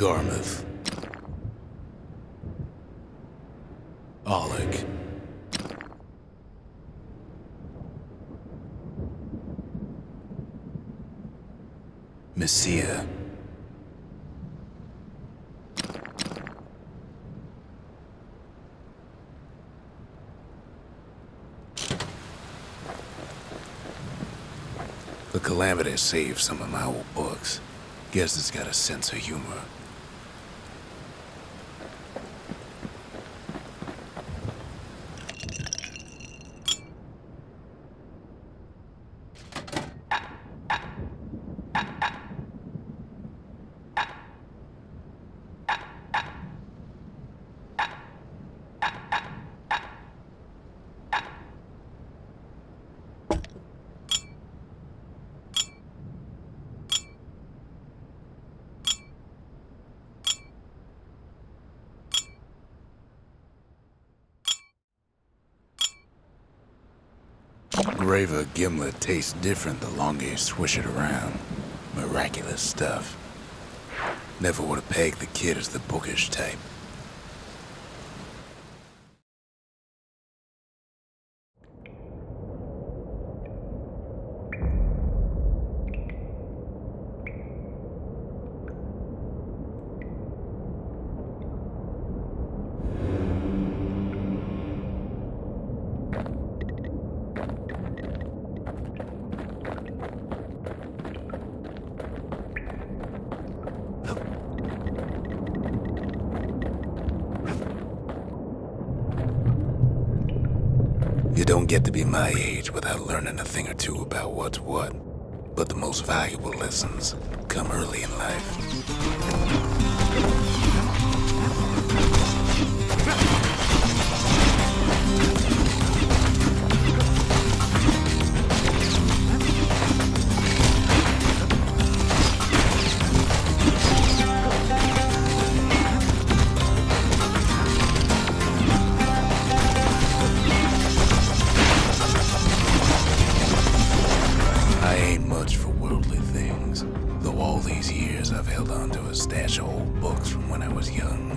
Garmouth. Oleg. Messiah. The Calamity saved some of my old books. Guess it's got a sense of humor. Graver gimlet tastes different the longer you swish it around. Miraculous stuff. Never would have pegged the kid as the bookish type. You don't get to be my age without learning a thing or two about what's what. But the most valuable lessons come early in life. I ain't much for worldly things, though all these years I've held on to a stash of old books from when I was young.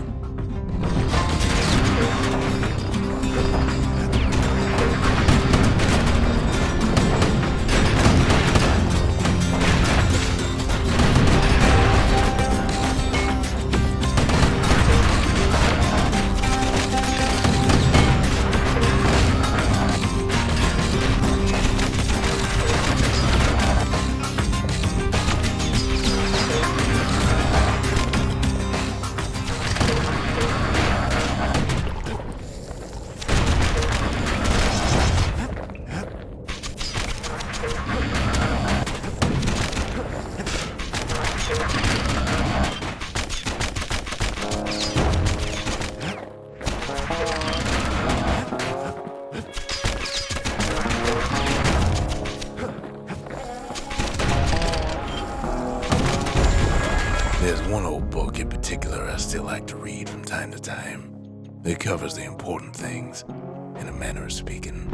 There's one old book in particular I still like to read from time to time. It covers the important things, in a manner of speaking.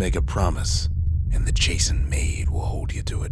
Make a promise, and the chastened maid will hold you to it.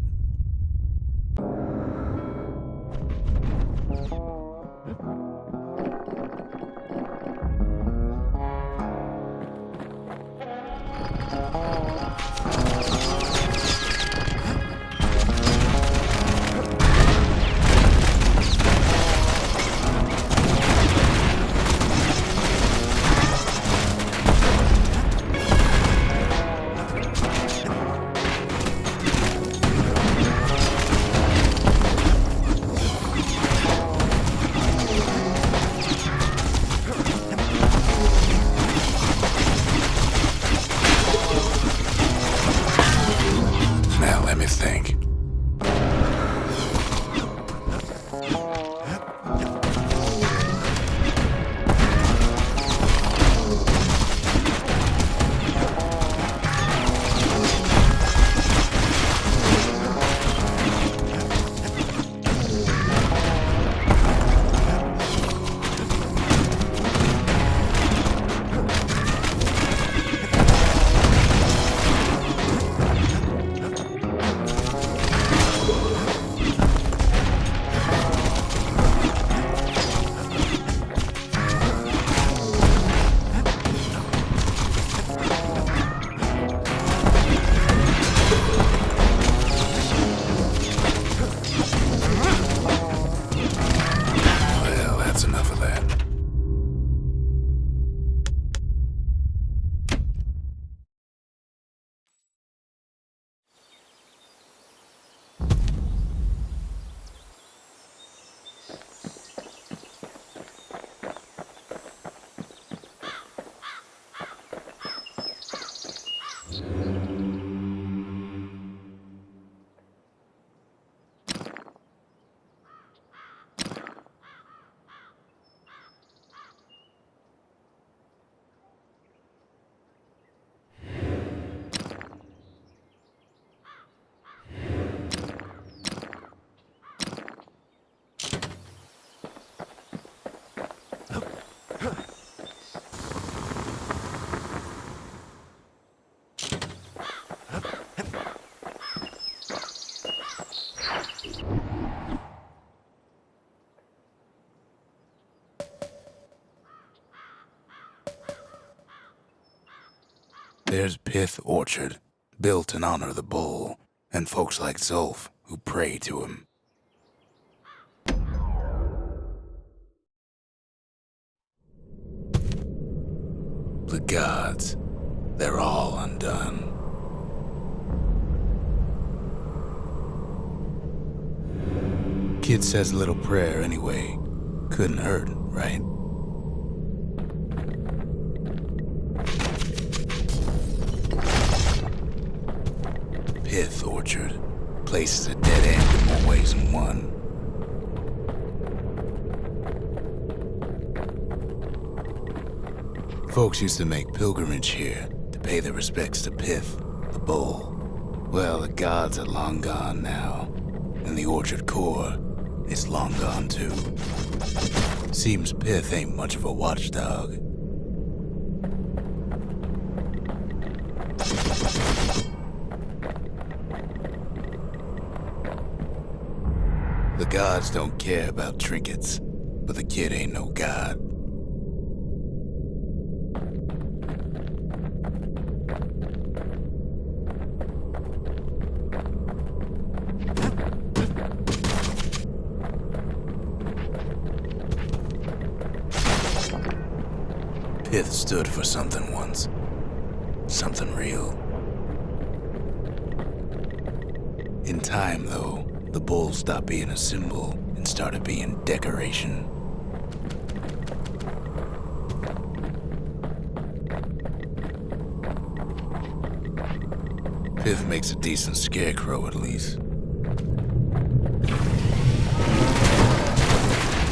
Now let me think. Well, that's enough of that. There's Pith Orchard, built in honor of the bull, and folks like Zolf who pray to him. The gods, they're all undone. Kid says a little prayer anyway. Couldn't hurt, right? Pith Orchard. Place is a dead end in more ways than one. Folks used to make pilgrimage here to pay their respects to Pith, the bull. Well, the gods are long gone now, and the orchard core is long gone too. Seems Pith ain't much of a watchdog. The gods don't care about trinkets, but the kid ain't no god. Pith stood for something once. Something real. In time, though, the bull stopped being a symbol and started being decoration. Pith makes a decent scarecrow, at least.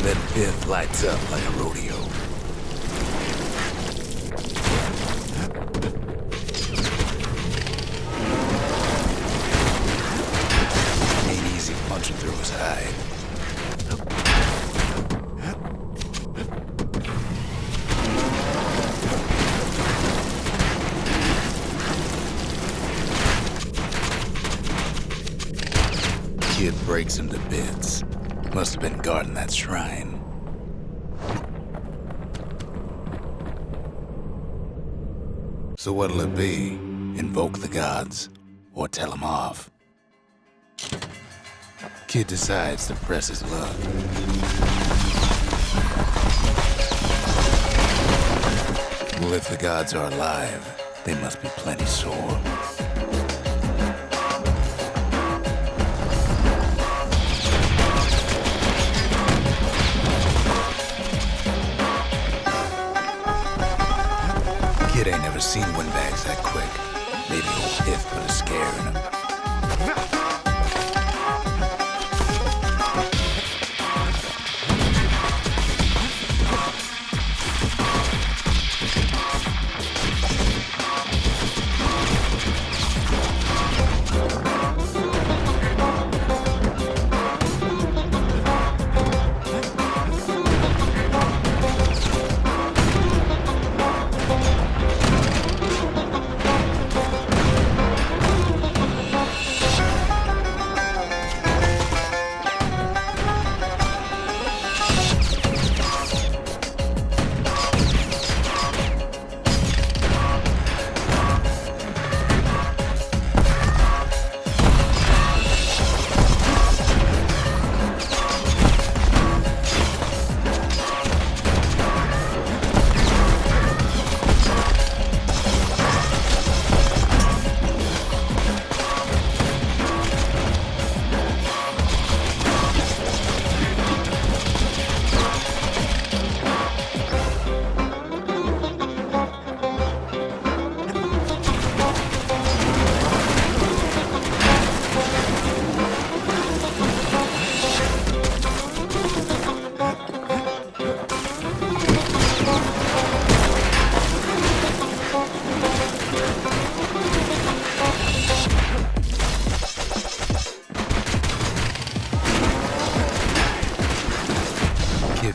Then Pith lights up like a rodeo. Ain't easy punching through his hide. kid breaks him to bits. Must have been guarding that shrine. So what'll it be? Invoke the gods, or tell them off? Kid decides to press his luck. Well, if the gods are alive, they must be plenty sore. Kid ain't never seen windbags that quick. Maybe old Pith put a scare in him.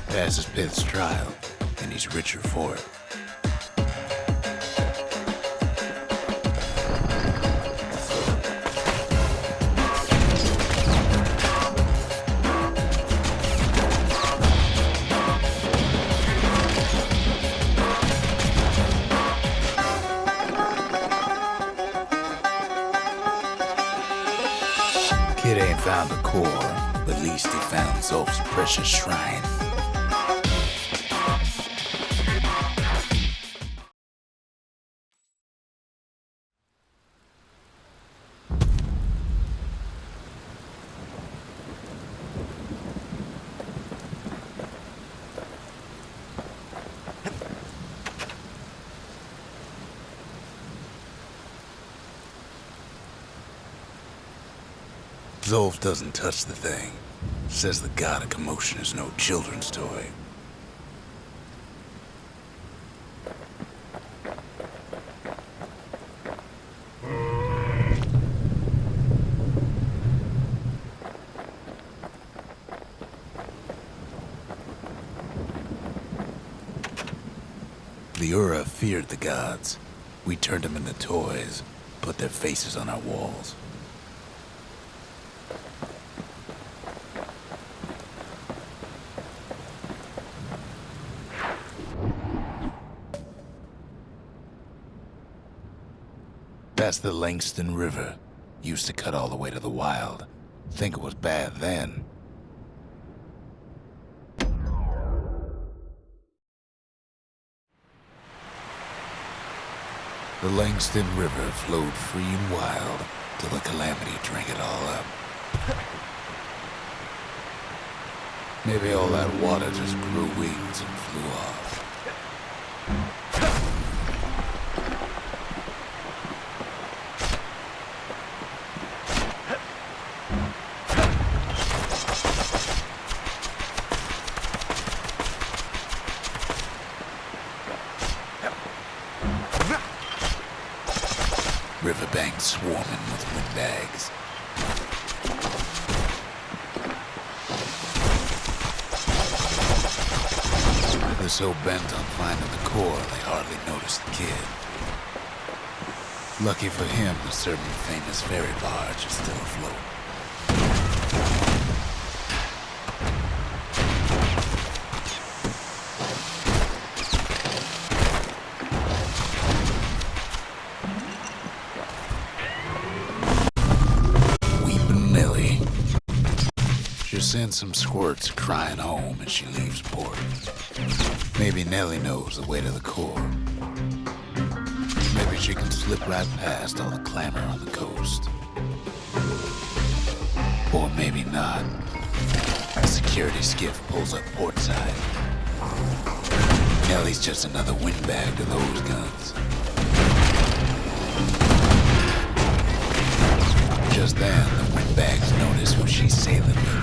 Passes Pith's trial, and he's richer for it. Kid ain't found the core, but at least he found Zolf's precious shrine. Zolf doesn't touch the thing. Says the god of commotion is no children's toy. The Ura feared the gods. We turned them into toys, put their faces on our walls. Past the Langston River. Used to cut all the way to the wild. Think it was bad then. The Langston River flowed free and wild till the calamity drank it all up. Maybe all that water just grew wings and flew off. Riverbanks swarming with windbags. They're so bent on finding the core, they hardly notice the kid. Lucky for him, a certain famous ferry barge is still afloat. Send some squirts crying home as she leaves port. Maybe Nellie knows the way to the core. Maybe she can slip right past all the clamor on the coast. Or maybe not. A security skiff pulls up portside. Nellie's just another windbag to those guns. Just then, the windbags notice who she's sailing with.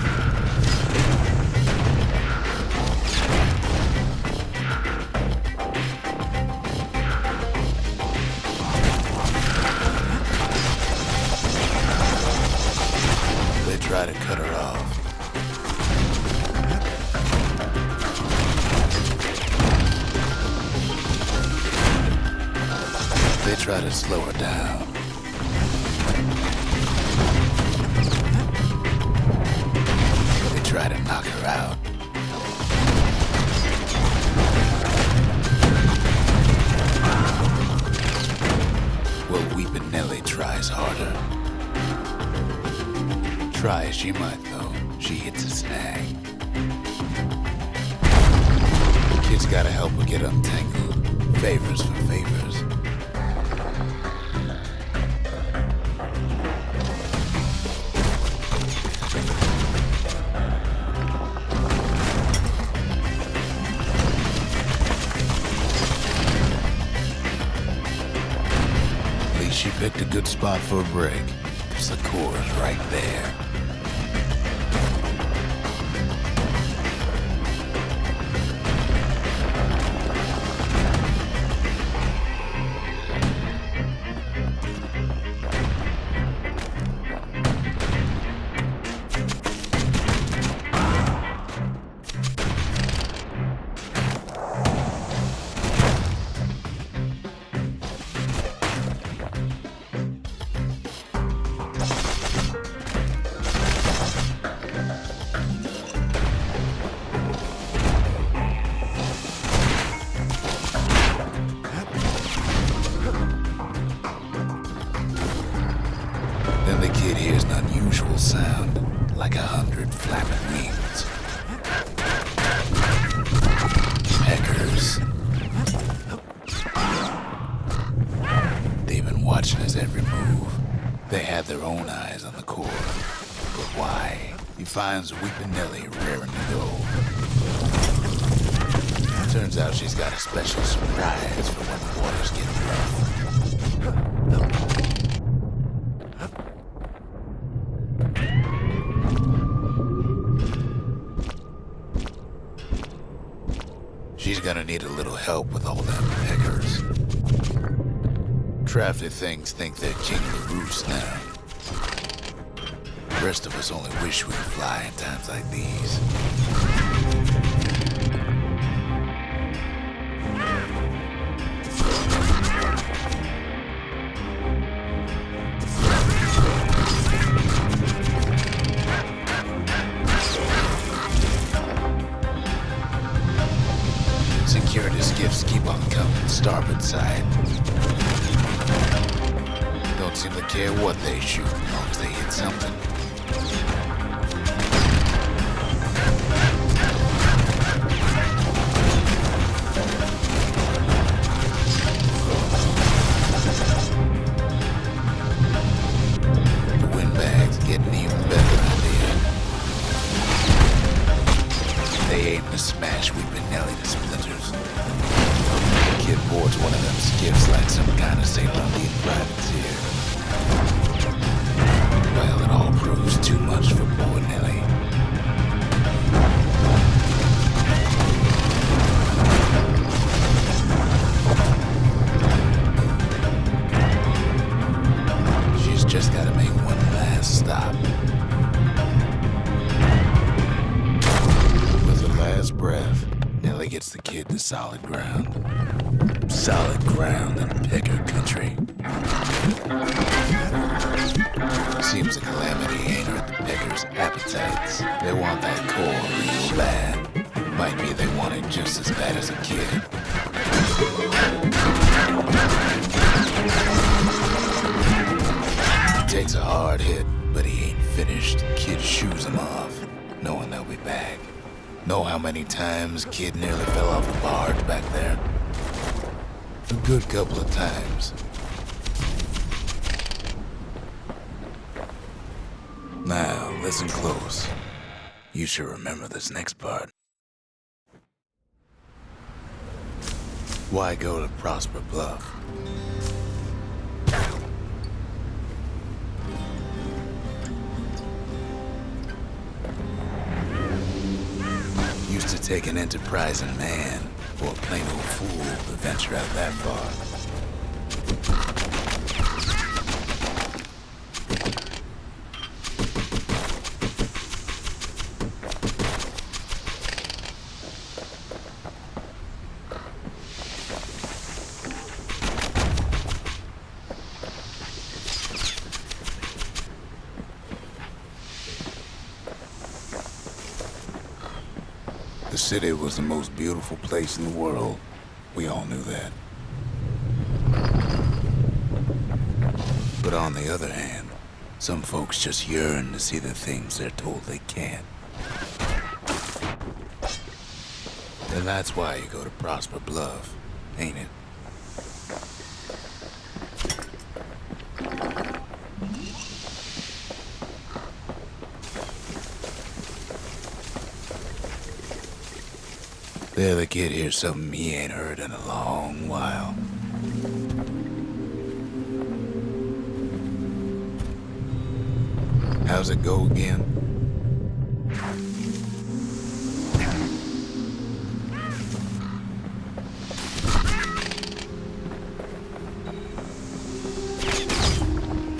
Try to cut her off. They try to slow her down. They try to knock her out. Well, Weepin' Nellie tries harder. Try as she might, though, she hits a snag. The kid's gotta help her get untangled. Favors for favors. At least she picked a good spot for a break, 'cause the core's right there. Sound like 100 flapping wings. Peckers. They've been watching his every move. They had their own eyes on the core. But why? He finds Weepin' Nellie raring to go. Turns out she's got a special surprise for when the waters get rough. She's gonna need a little help with all them peckers. Crafty things think they're king of the roost now. The rest of us only wish we could fly in times like these. Security skiffs keep on coming, starboard side. Don't seem to care what they shoot, as long as they hit something. The windbags getting even better than they aim to smash Weepin' Nellie to splinters. The kid boards one of them skiffs like some kind of St. Lundian privateer. Well, it all proves too much for poor Nellie. She's just gotta make one last stop. Last breath, Nellie gets the kid to solid ground. Solid ground in pecker country. Seems a calamity ain't hurt the pecker hunters' appetites. They want that core real bad. Might be they want it just as bad as a kid. Takes a hard hit, but he ain't finished. Kid shoos him off, knowing they'll be back. Know how many times Kid nearly fell off the barge back there? A good couple of times. Now, listen close. You should remember this next part. Why go to Prosper Bluff? Used to take an enterprising man or a plain old fool to venture out that far. The city was the most beautiful place in the world. We all knew that. But on the other hand, some folks just yearn to see the things they're told they can't. And that's why you go to Prosper Bluff, ain't it? The other kid hears something he ain't heard in a long while. How's it go again?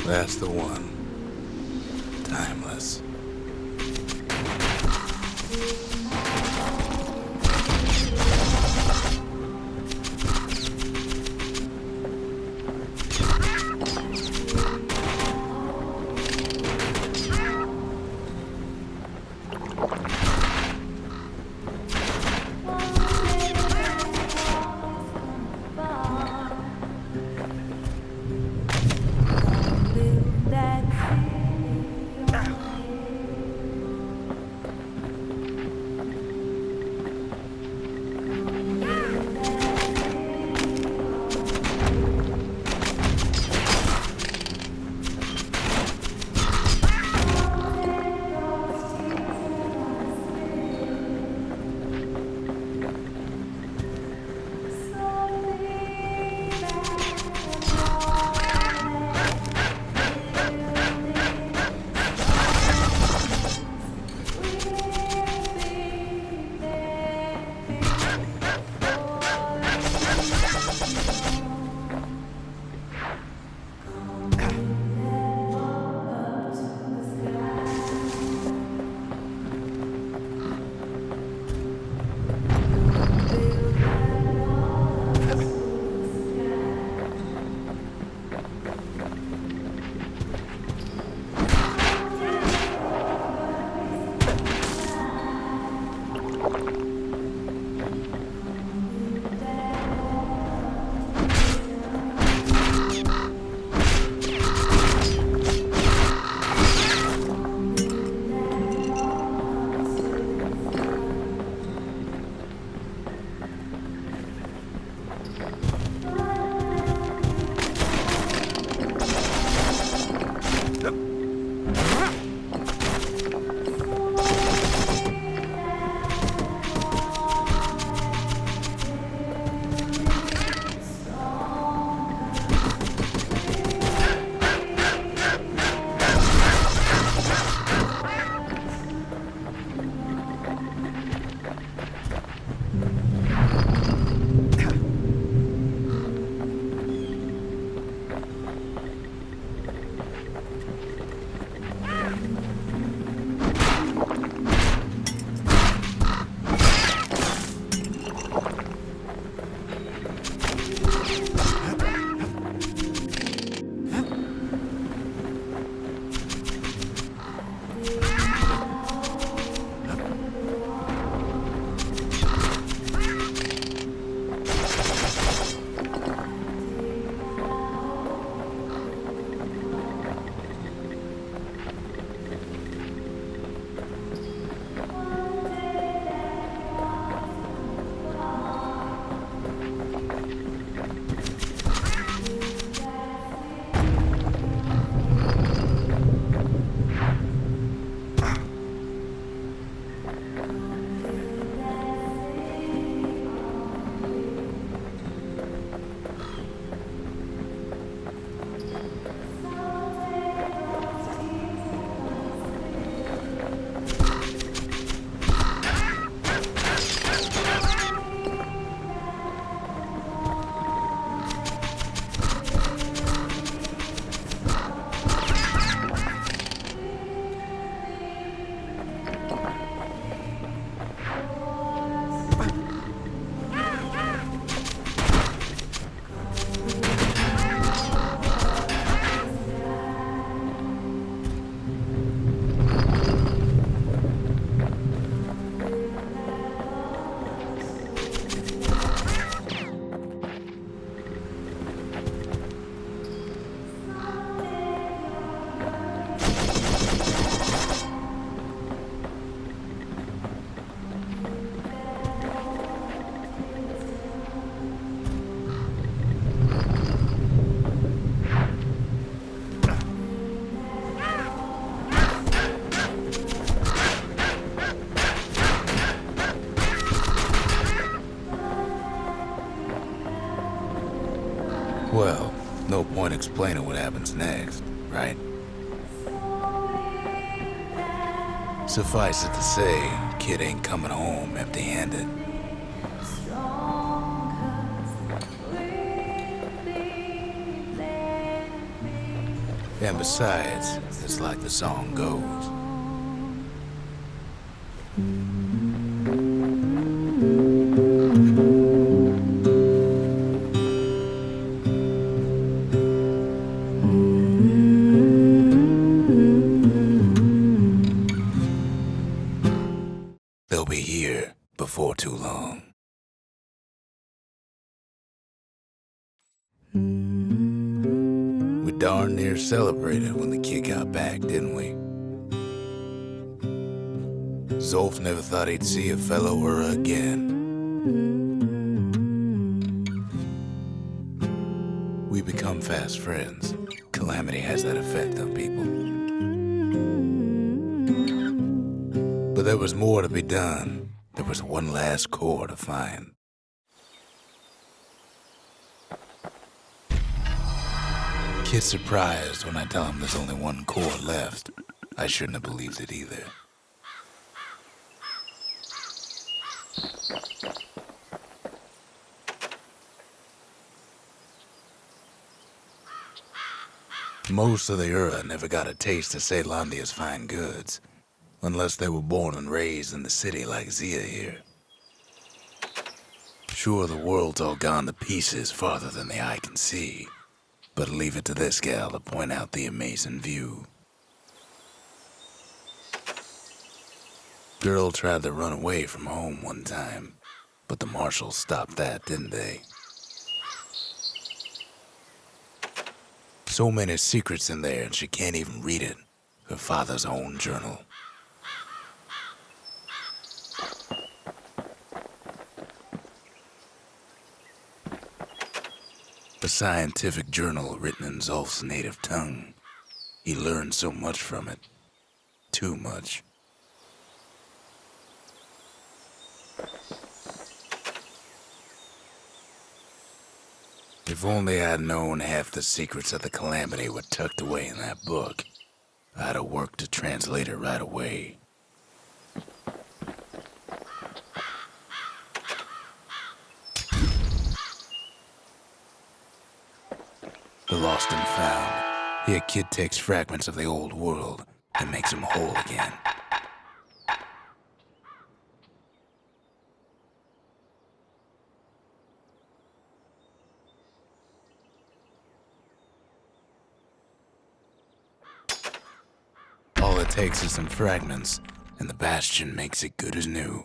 That's the one. Timeless. explaining what happens next, right? Suffice it to say, kid ain't coming home empty-handed. And besides, it's like the song goes. They'll be here before too long. We darn near celebrated when the kid got back, didn't we? Zolf never thought he'd see a fellow her again. We become fast friends. Calamity has that effect on people. But there was more to be done. There was one last core to find. Kid's surprised when I tell him there's only one core left. I shouldn't have believed it either. Most of the Ura never got a taste of Ceylondia's fine goods, unless they were born and raised in the city like Zia here. Sure, the world's all gone to pieces farther than the eye can see, but leave it to this gal to point out the amazing view. Girl tried to run away from home one time, but the marshals stopped that, didn't they? So many secrets in there and she can't even read it. Her father's own journal. A scientific journal written in Zolf's native tongue. He learned so much from it. Too much. If only I'd known half the secrets of the Calamity were tucked away in that book, I'd have worked to translate it right away. The lost and found. Here, kid takes fragments of the old world and makes them whole again. All it takes is some fragments, and the Bastion makes it good as new.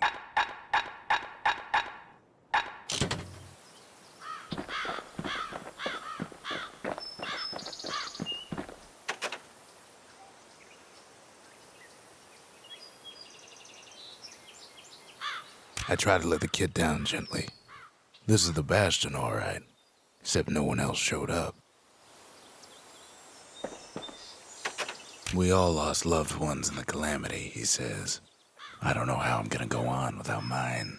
I try to let the kid down gently. This is the Bastion, all right, except no one else showed up. We all lost loved ones in the Calamity, he says. I don't know how I'm gonna go on without mine.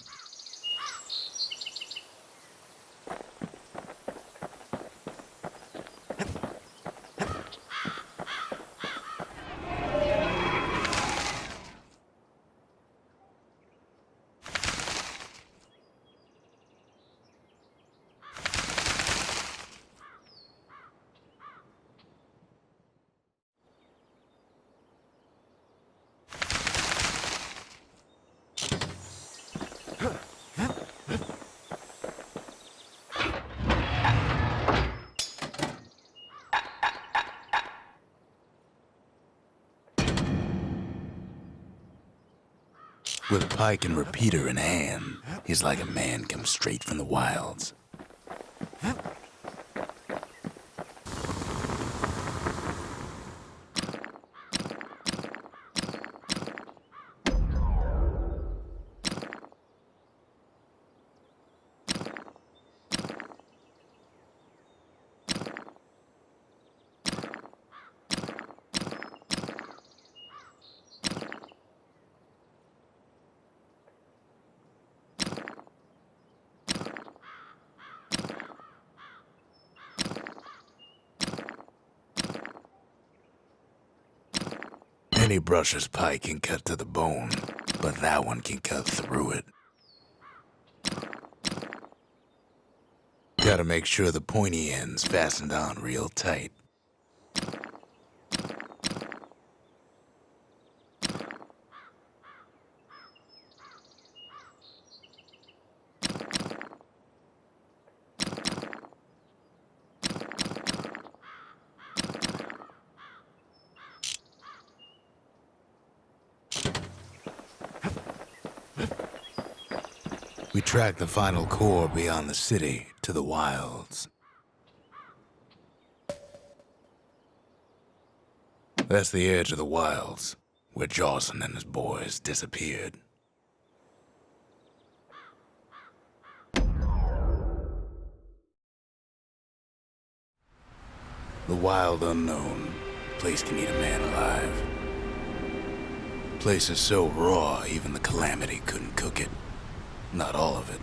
With pike and repeater in hand, he's like a man come straight from the wilds. Any brusher's pike can cut to the bone, but that one can cut through it. Gotta make sure the pointy end's fastened on real tight. We track the final core beyond the city to the wilds. That's the edge of the wilds, where Jawson and his boys disappeared. The wild unknown. Place can eat a man alive. Place is so raw, even the Calamity couldn't cook it. Not all of it.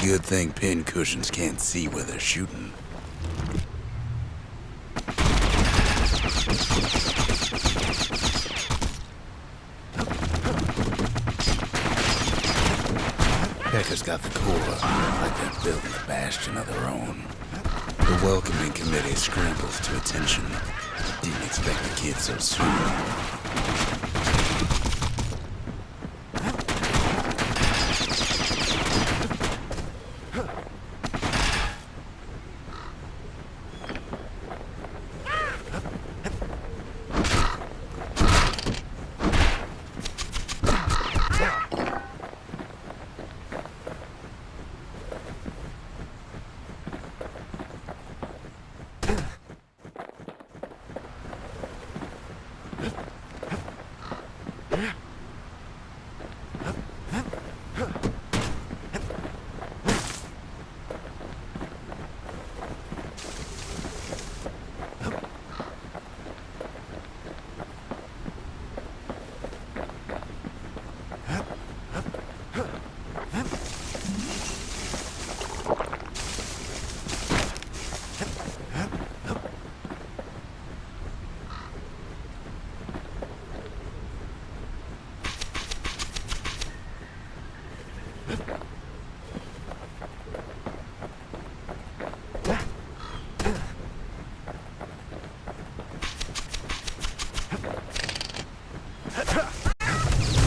Good thing pin cushions can't see where they're shooting. Pekka's got the core, like they're building a Bastion of their own. The welcoming committee scrambles to attention. Didn't expect the kid so soon.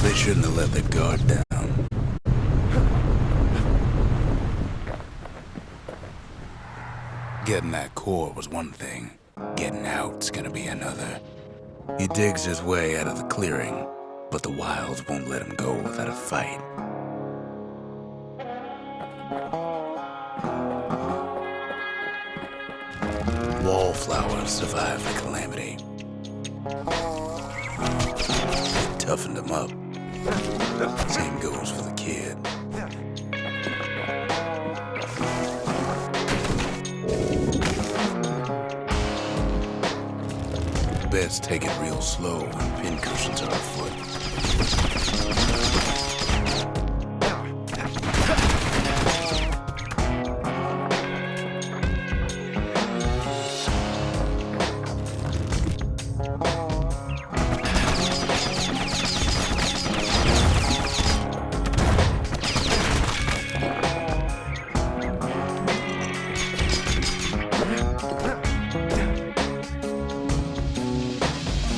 They shouldn't have let their guard down. Getting that core was one thing. Getting out's gonna be another. He digs his way out of the clearing, but the wilds won't let him go without a fight. Wallflowers survived the Calamity. Toughened him up. Same goes for the kid. Best take it real slow when pincushions are afoot.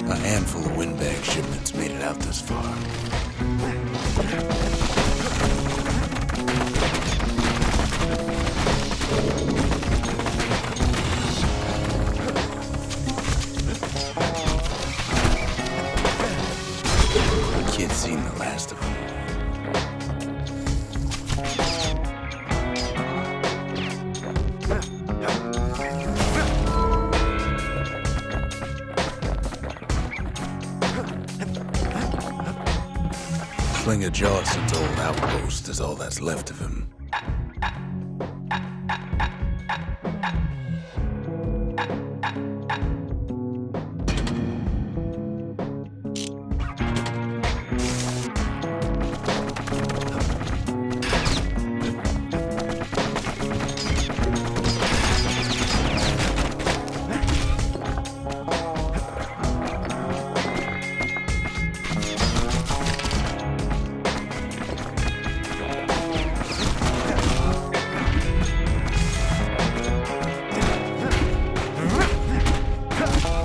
A handful of windbag shipments made it out this far. Slinger Johnson's old outpost is all that's left of him.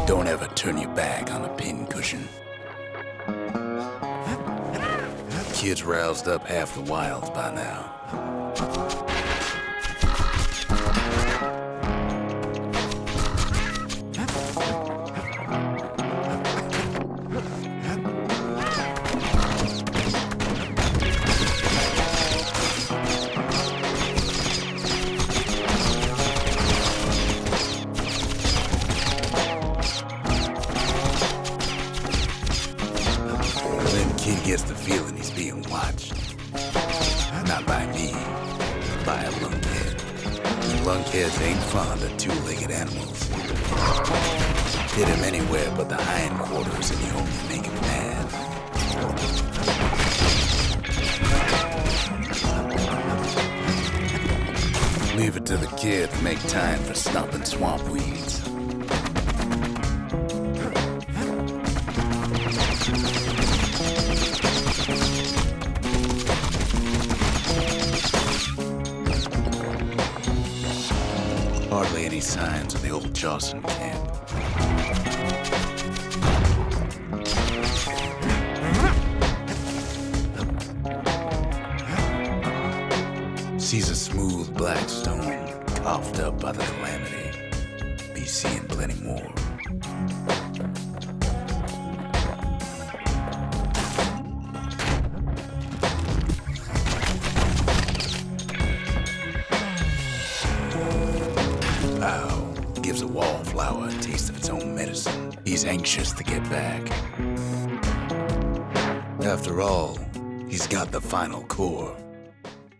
Don't ever turn your back on a pincushion. Kid's roused up half the wilds by now. Kid gets the feeling he's being watched. Not by me, by a lunkhead. Lunkheads ain't fond of two-legged animals. Hit him anywhere but the hindquarters and you only make him mad. Leave it to the kid to make time for stomping swamp weeds. Hardly any signs of the old Jocelyn camp. Sees a smooth black stone coughed up by the calamity. Be seeing plenty more. Gives a wallflower a taste of its own medicine. He's anxious to get back. After all, he's got the final core.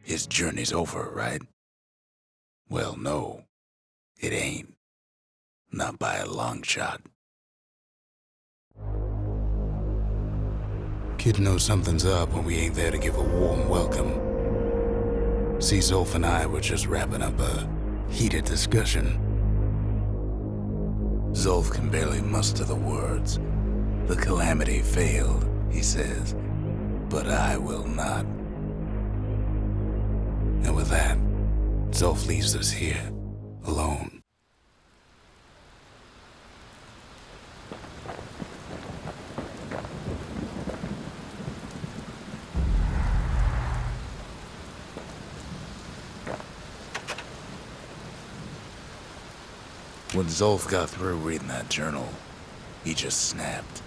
His journey's over, right? Well, no, it ain't. Not by a long shot. Kid knows something's up when we ain't there to give a warm welcome. See, Zolf and I were just wrapping up a heated discussion. Zolf can barely muster the words. The calamity failed, he says, but I will not. And with that, Zolf leaves us here, alone. When Zolf got through reading that journal, he just snapped.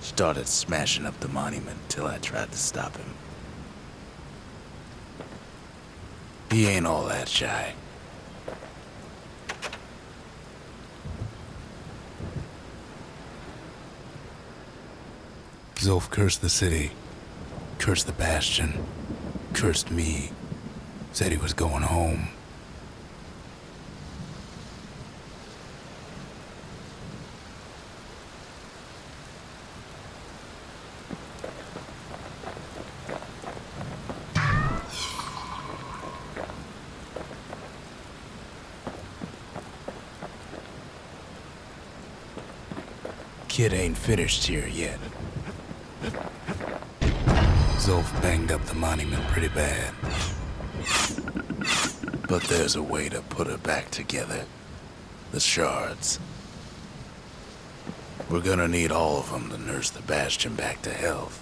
Started smashing up the monument till I tried to stop him. He ain't all that shy. Zolf cursed the city, cursed the Bastion, cursed me, said he was going home. Kid ain't finished here yet. Zolf banged up the monument pretty bad. But there's a way to put it back together. The shards. We're gonna need all of them to nurse the Bastion back to health.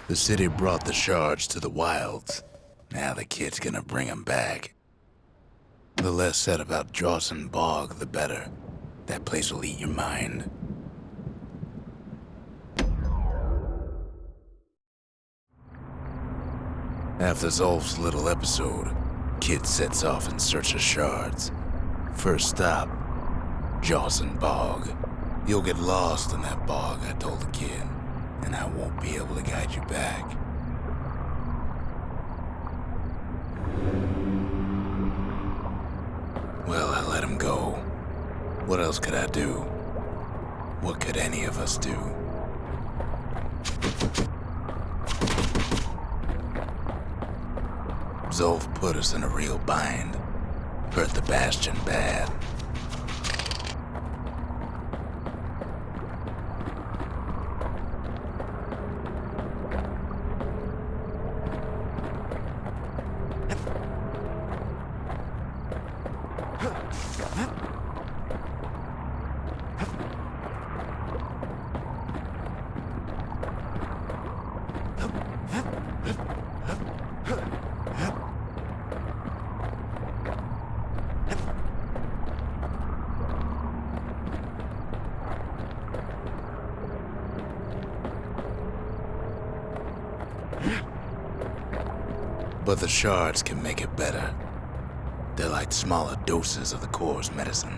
The city brought the shards to the wilds. Now the kid's gonna bring them back. The less said about Drawson Bog, the better. That place will eat your mind. After Zolf's little episode, Kid sets off in search of shards. First stop, Jawson Bog. You'll get lost in that bog, I told the kid, and I won't be able to guide you back. Well, I let him go. What else could I do? What could any of us do? Zolf put us in a real bind. Hurt the Bastion bad. But the shards can make it better. They're like smaller doses of the core's medicine.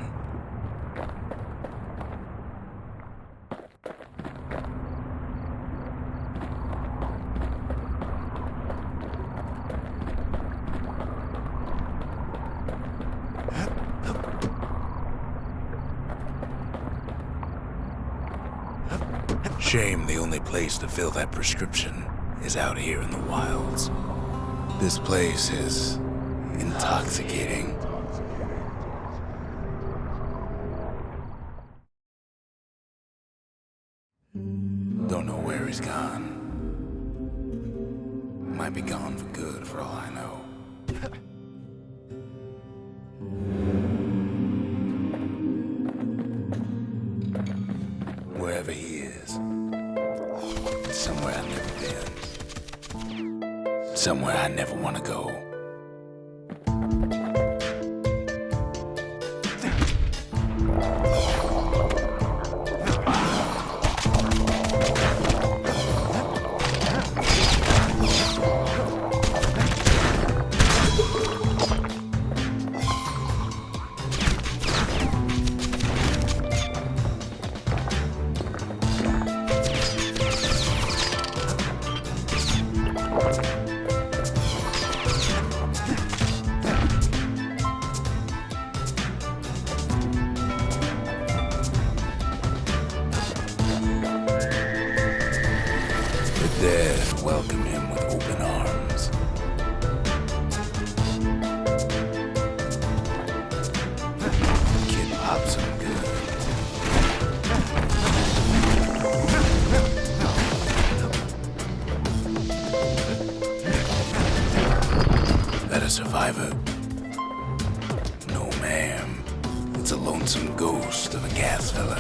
Shame the only place to fill that prescription is out here in the wilds. This place is intoxicating. Don't know where he's gone. Might be gone for good for all I know. Wherever he is, it's somewhere I've never been. Somewhere I never want to go. Dead welcome him with open arms. Kid pops him good. That a survivor? No, ma'am. It's a lonesome ghost of a gas fella.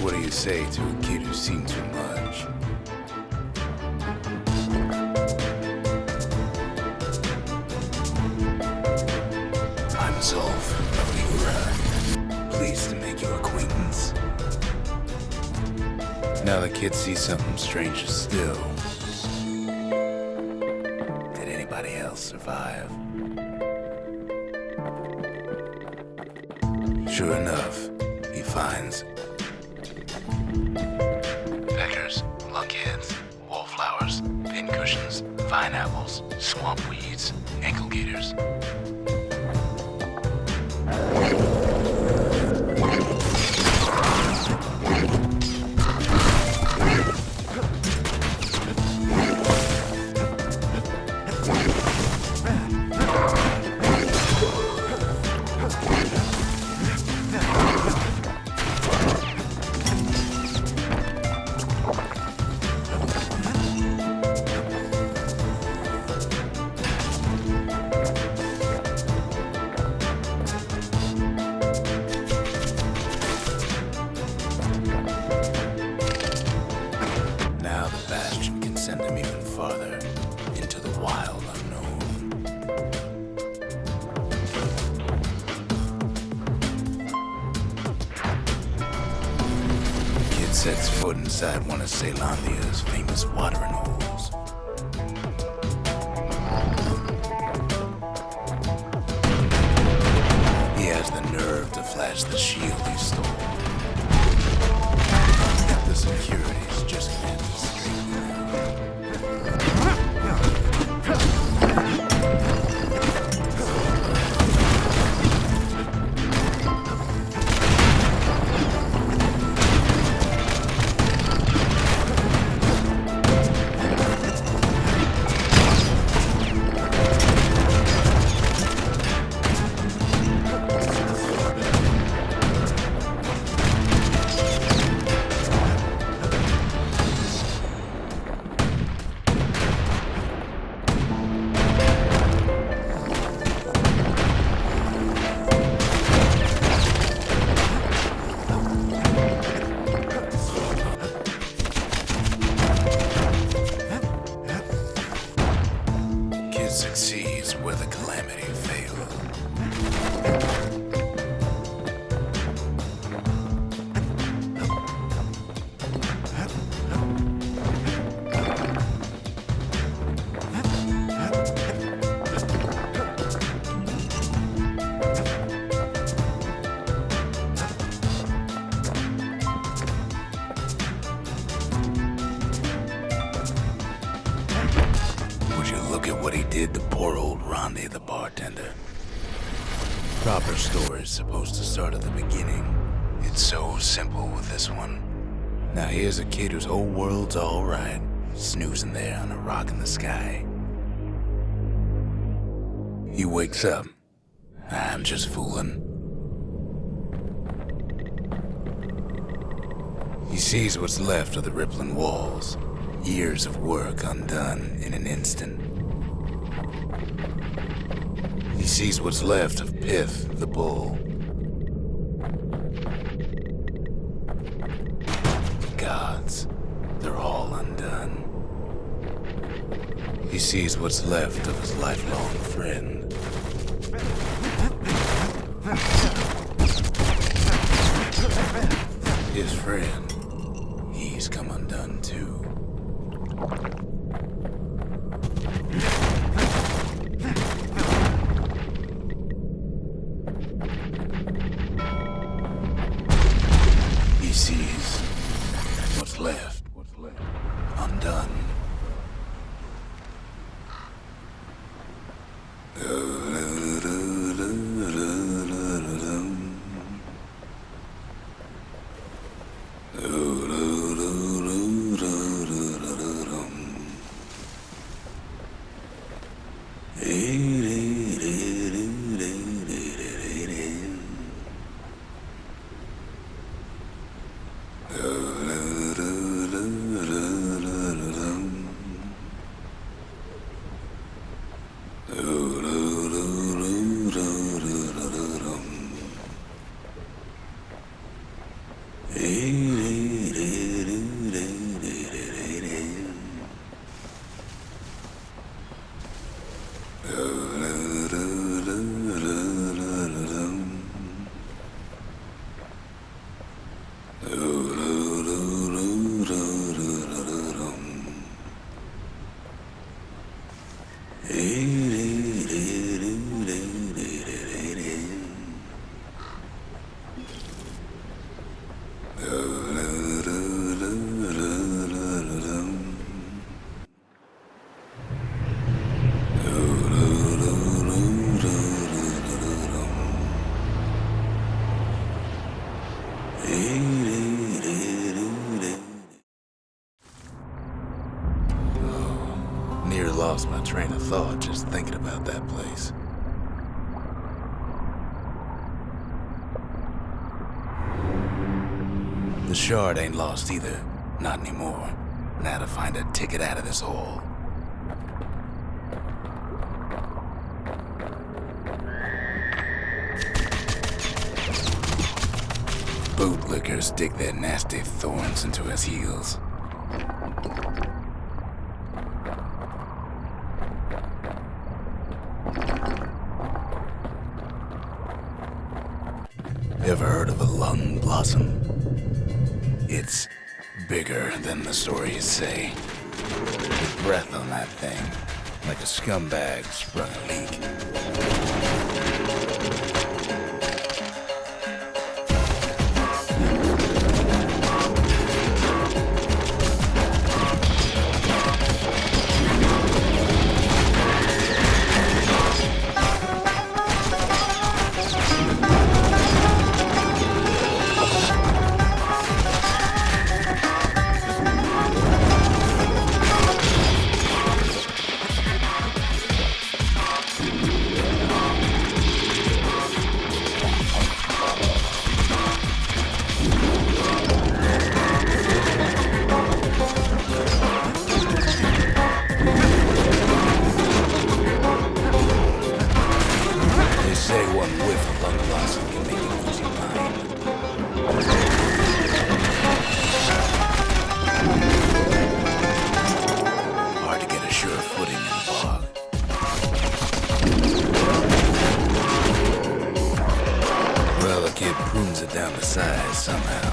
What do you say to a kid who's seen too much? I'm Zolf of Ura. Pleased to make your acquaintance. Now the kid sees something stranger still. Did anybody else survive? Sure enough, he finds peckers, lunkheads, wallflowers, pincushions, vine apples, swamp weeds, ankle gaiters. Now the Bastion can send him even farther into the wild unknown. Kid sets foot inside one of Ceylondia's famous watering holes. He has the nerve to flash the shield he stole. The securities just can't straighten succeeds where the calamity fails. Look at what he did to poor old Ronde the bartender. Proper story's supposed to start at the beginning. It's so simple with this one. Now here's a kid whose whole world's alright, snoozing there on a rock in the sky. He wakes up. I'm just fooling. He sees what's left of the rippling walls. Years of work undone in an instant. He sees what's left of Pith, the bull. The gods, they're all undone. He sees what's left of his lifelong friend. His friend, he's come undone too. He sees what's left undone. Near lost my train of thought just thinking about that place. The shard ain't lost either. Not anymore. Now to find a ticket out of this hole. Bootlickers dig their nasty thorns into his heels. Ever heard of a lung blossom? It's bigger than the stories say. With breath on that thing, like a scumbag sprung a leak. Down the size somehow.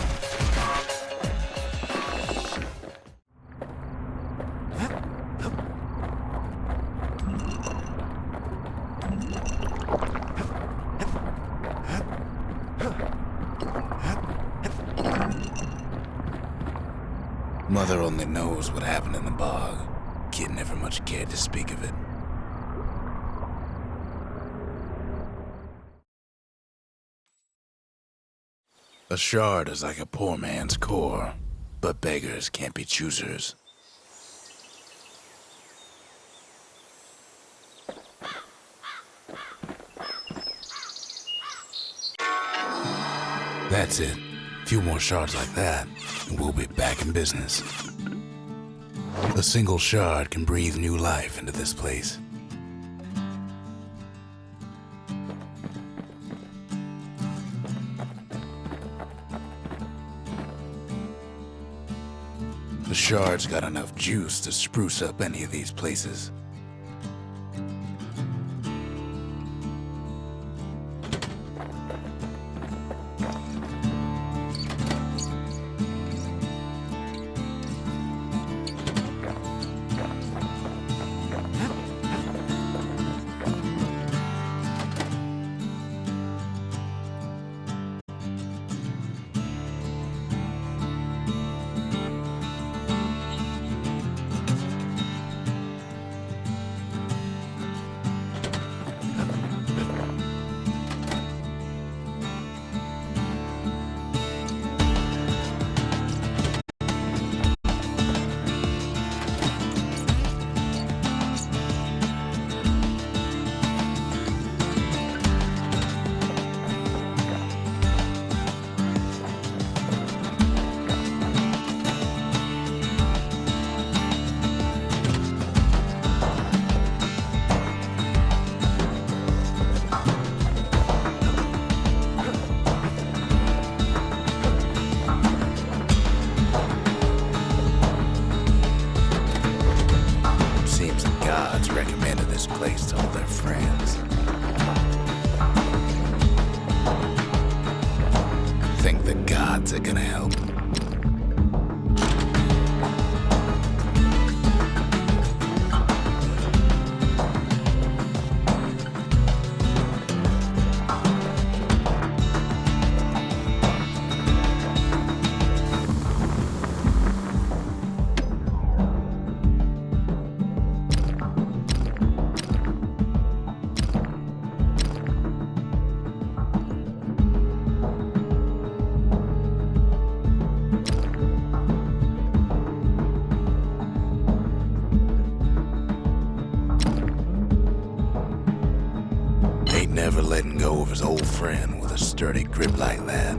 Mother only knows what happened in the bog. Kid never much cared to speak of it. A shard is like a poor man's core, but beggars can't be choosers. That's it. A few more shards like that, and we'll be back in business. A single shard can breathe new life into this place. The shard's got enough juice to spruce up any of these places. Recommended this place to all their friends. Think the gods are gonna help? Never letting go of his old friend with a sturdy grip like that.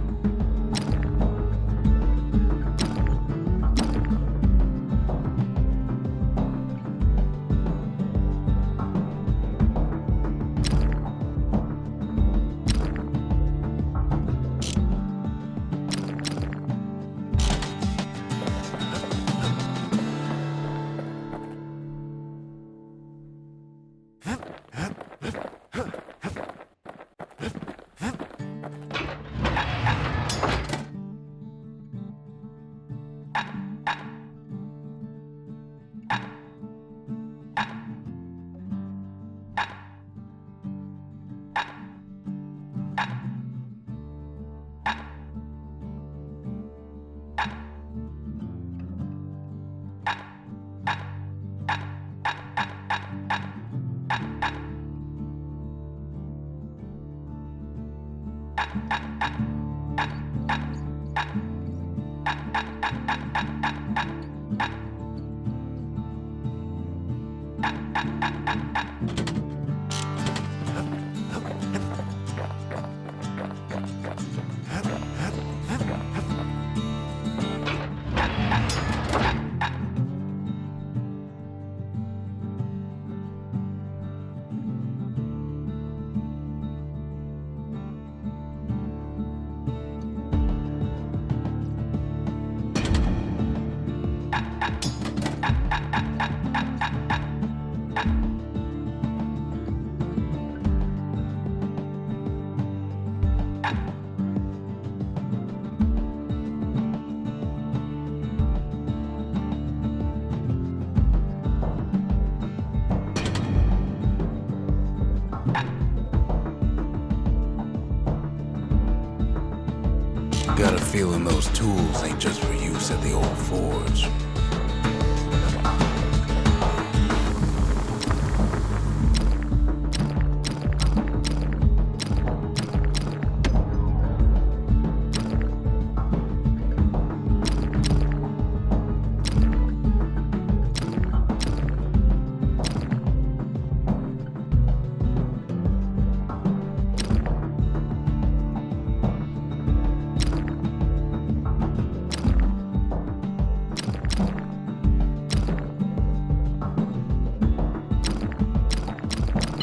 Got a feeling those tools ain't just for use at the old forge.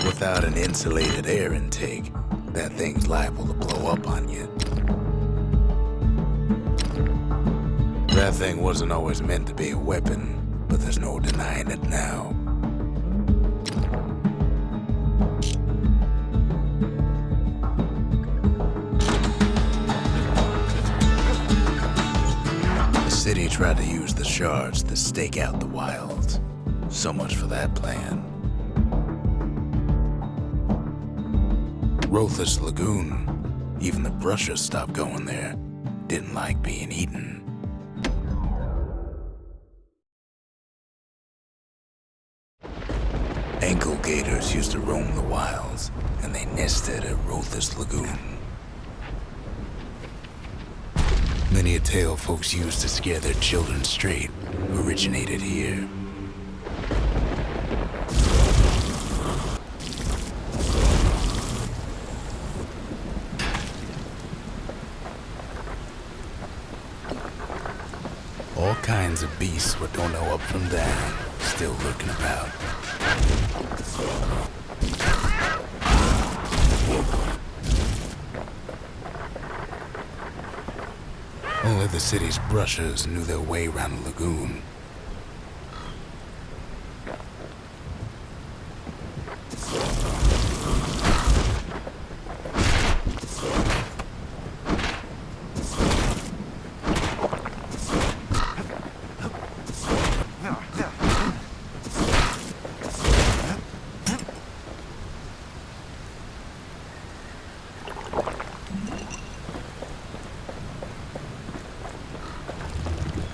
Without an insulated air intake, that thing's liable to blow up on you. That thing wasn't always meant to be a weapon, but there's no denying it now. The city tried to use the shards to stake out the wilds. So much for that plan. Rothless Lagoon. Even the brushers stopped going there. Didn't like being eaten. Ankle gators used to roam the wilds, and they nested at Rothless Lagoon. Many a tale folks used to scare their children straight originated here. All kinds of beasts we don't know up from down, still lurking about. Only the city's brushers knew their way around the lagoon.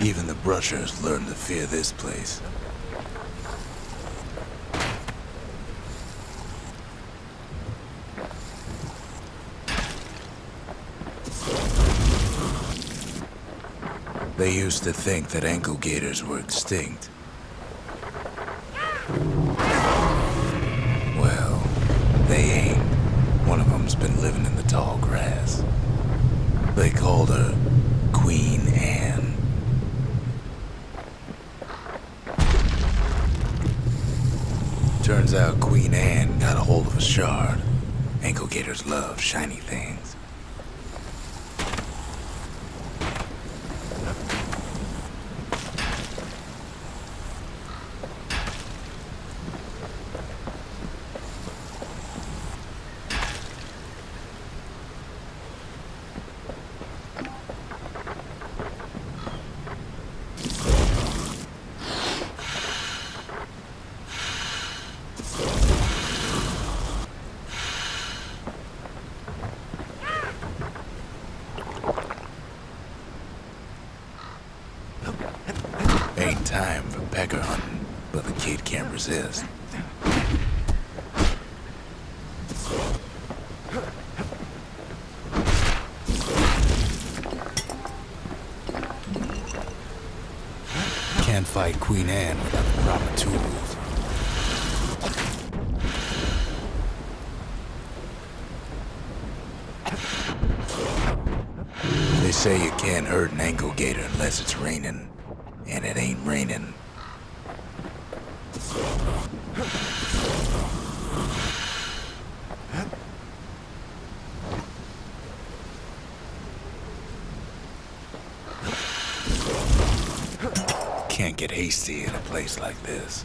Even the brushers learned to fear this place. They used to think that ankle gators were extinct. Well, they ain't. One of them's been living in the tall grass. They called her Queen Anne. Turns out Queen Anne got a hold of a shard. Ankle gators love shiny things. Ain't time for pecker hunting, but the kid can't resist. Can't fight Queen Anne without the proper tools. say you can't hurt an ankle gator unless it's raining. And it ain't raining. Can't get hasty in a place like this.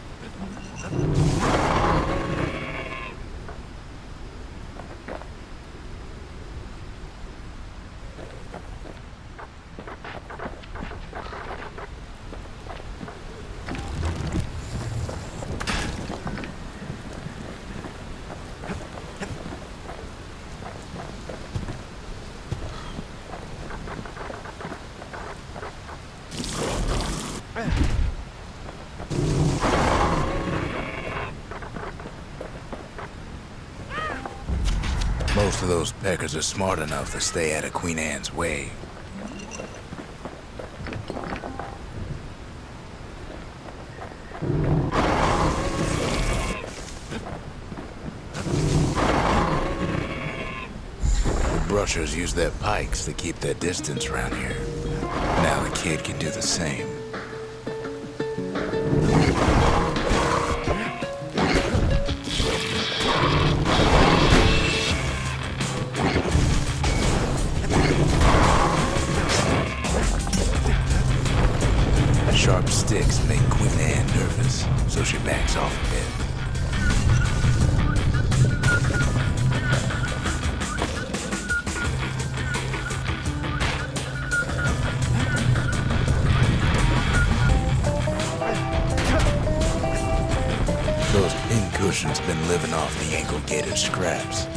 Most of those peckers are smart enough to stay out of Queen Anne's way. The brushers use their pikes to keep their distance around here. Now the kid can do the same. Sharp sticks make Queen Anne nervous, so she backs off a bit. Those pincushions been living off the ankle gator scraps.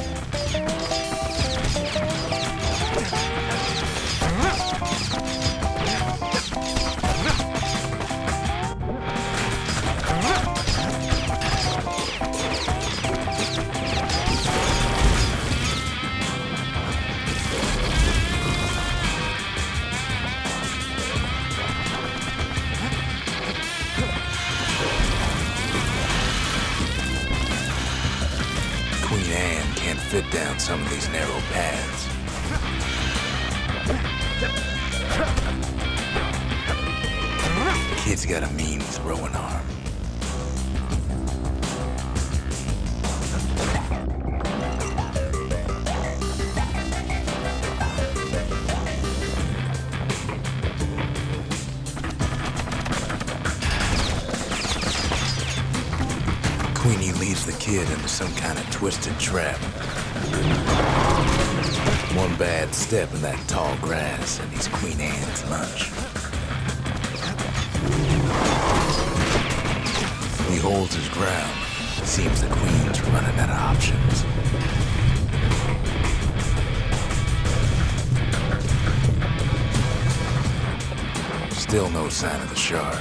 Queen Anne can't fit down some of these narrow paths. The kid's got a mean throwing arm. Queenie leads the kid into some kind of twisted trap. One bad step in that tall grass and he's Queen Anne's lunch. He holds his ground. Seems the Queen's running out of options. Still no sign of the shark.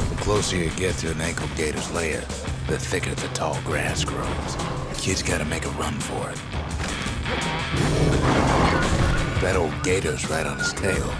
The closer you get to an ankle gator's lair, the thicker the tall grass grows. The kid's gotta make a run for it. That old gator's right on his tail.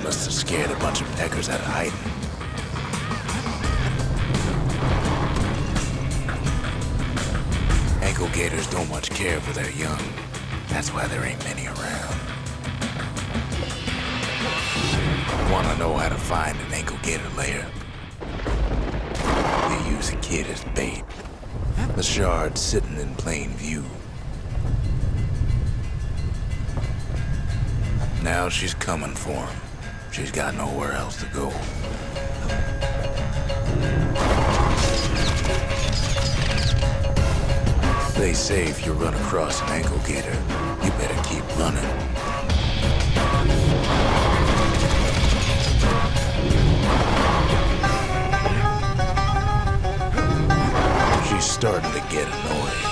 must have scared a bunch of peckers out of hiding. Ankle gators don't much care for their young. That's why there ain't many around. Wanna know how to find an ankle gator lair? You use a kid as bait. The shard's sitting in plain view. Now she's coming for him. She's got nowhere else to go. They say if you run across an ankle gator, you better keep running. She's starting to get annoyed.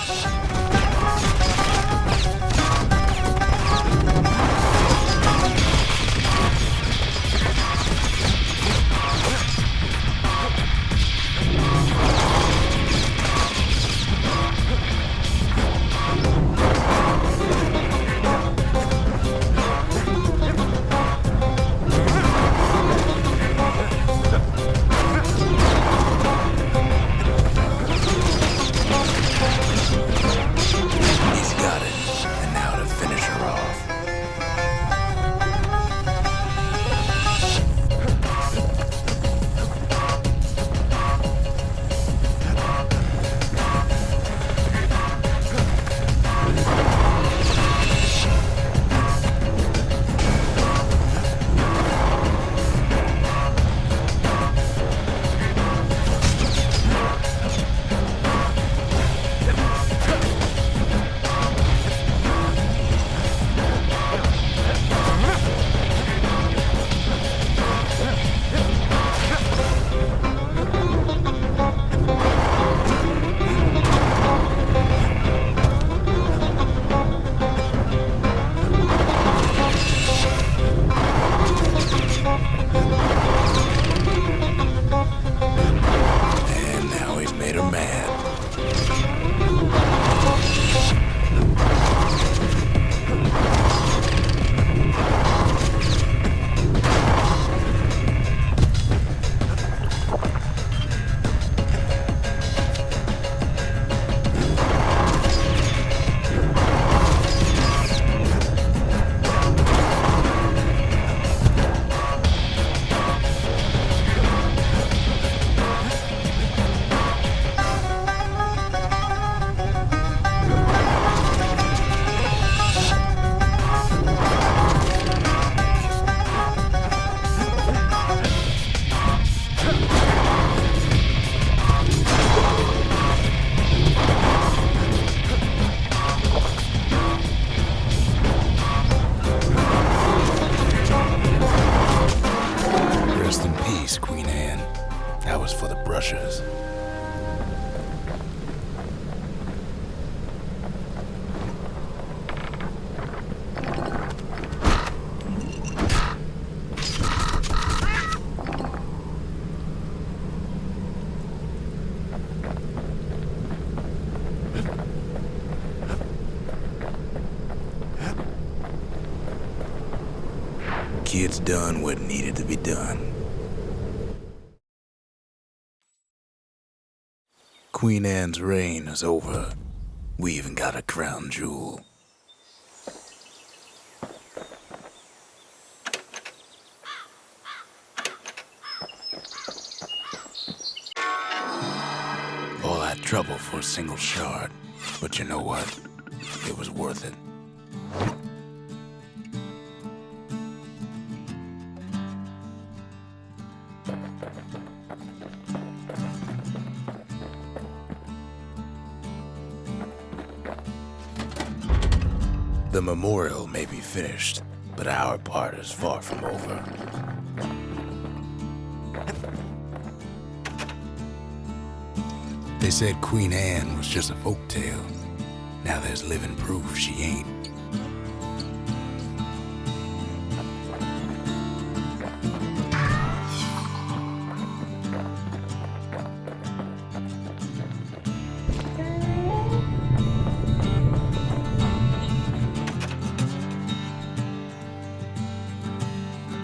brushes. Kid's done what needed to be done. Queen Anne's reign is over. We even got a crown jewel. All that trouble for a single shard. But you know what? It was worth it. The memorial may be finished, but our part is far from over. They said Queen Anne was just a folktale. Now there's living proof she ain't.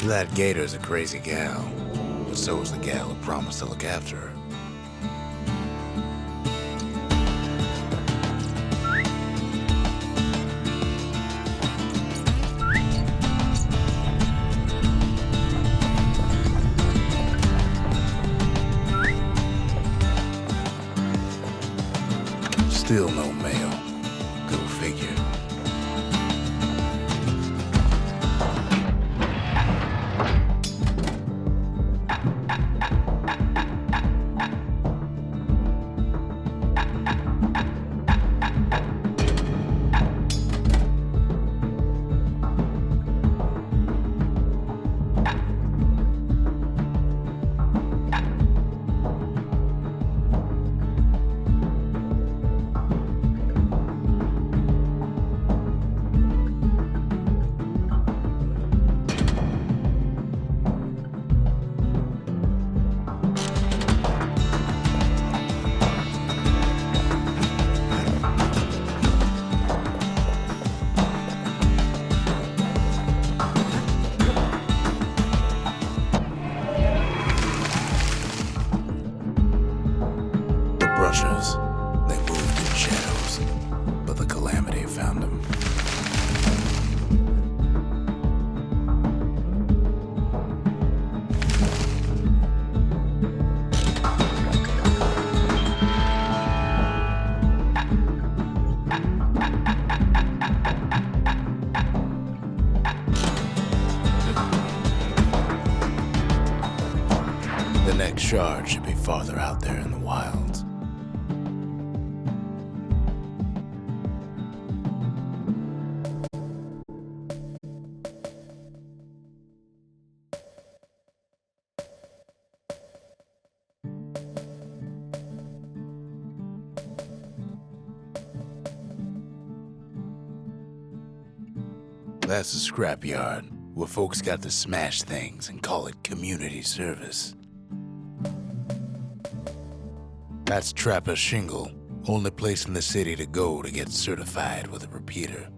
That Gator's a crazy gal, but so is the gal who promised to look after her. Still no mail. Go figure. They moved in shadows, but the calamity found them. The next shard should be farther out there in the wilds. That's a scrapyard, where folks got to smash things and call it community service. That's Trapper Shingle, only place in the city to go to get certified with a repeater.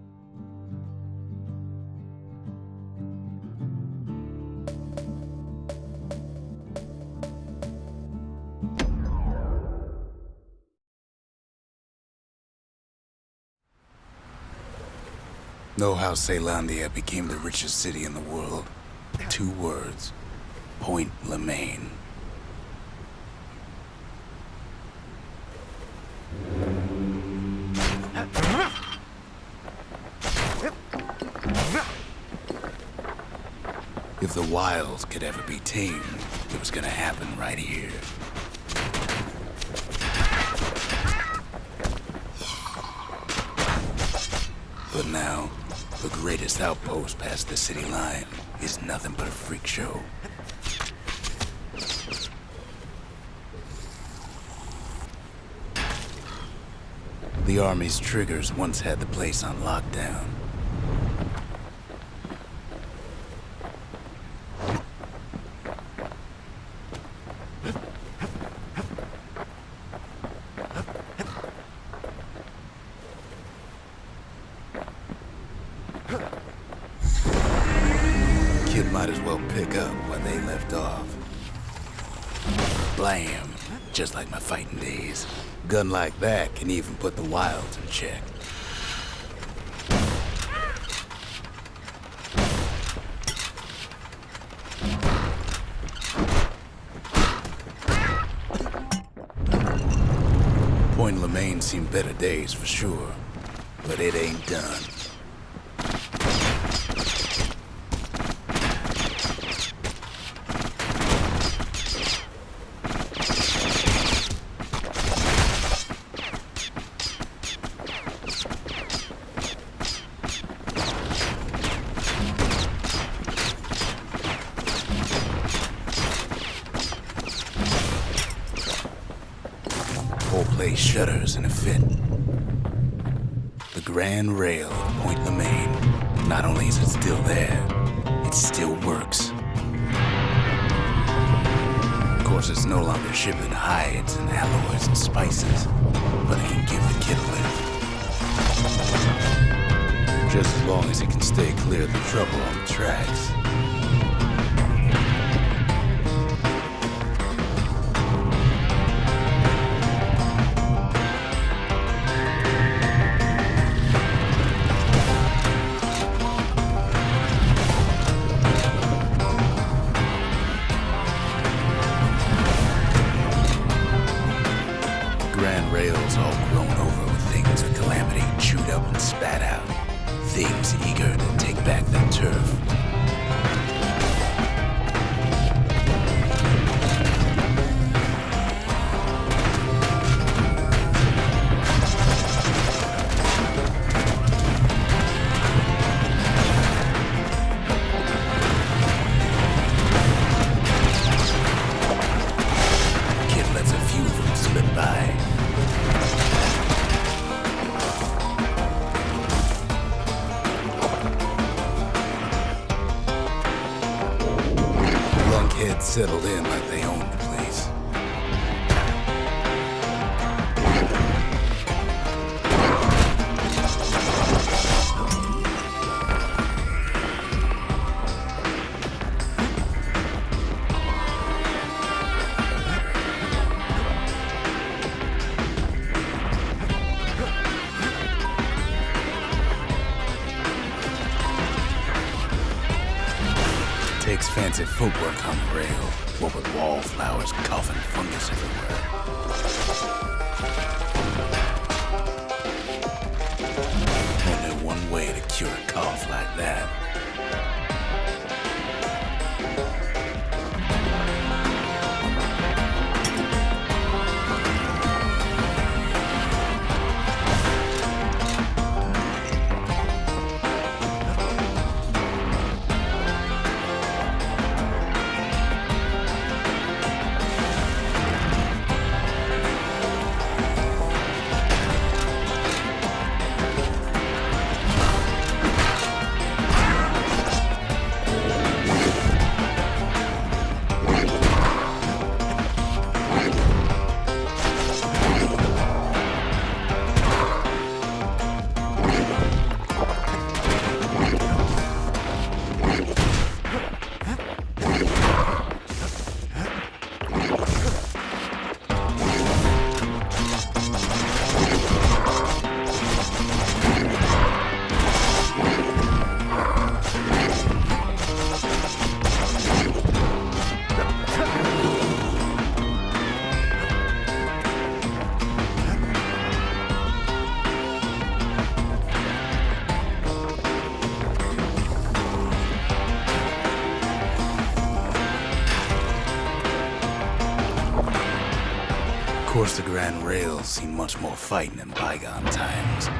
Know how Ceylandia became the richest city in the world? 2 words. Point Lemaine. If the wilds could ever be tamed, it was gonna happen right here. But now, the greatest outpost past the city line is nothing but a freak show. The Army's triggers once had the place on lockdown. Kid might as well pick up where they left off. Blam! Just like my fighting days. Gun like that can even put the wilds in check. Point Lemaine seen better days for sure, but it ain't done. Whole place shudders in a fit. The grand rail of Point Lemaine. Not only is it still there, it still works. Of course, it's no longer shipping hides and alloys and spices, but it can give the kid a lift. Just as long as it can stay clear of the trouble on the tracks. rails all grown over with things the Calamity chewed up and spat out. Things eager to take back their turf. Settled in like they own the place. Takes fancy footwork on the rail, what with wallflowers coughing fungus everywhere. Only one way to cure a cough like that. Of course, the Grand Rails seen much more fighting in bygone times.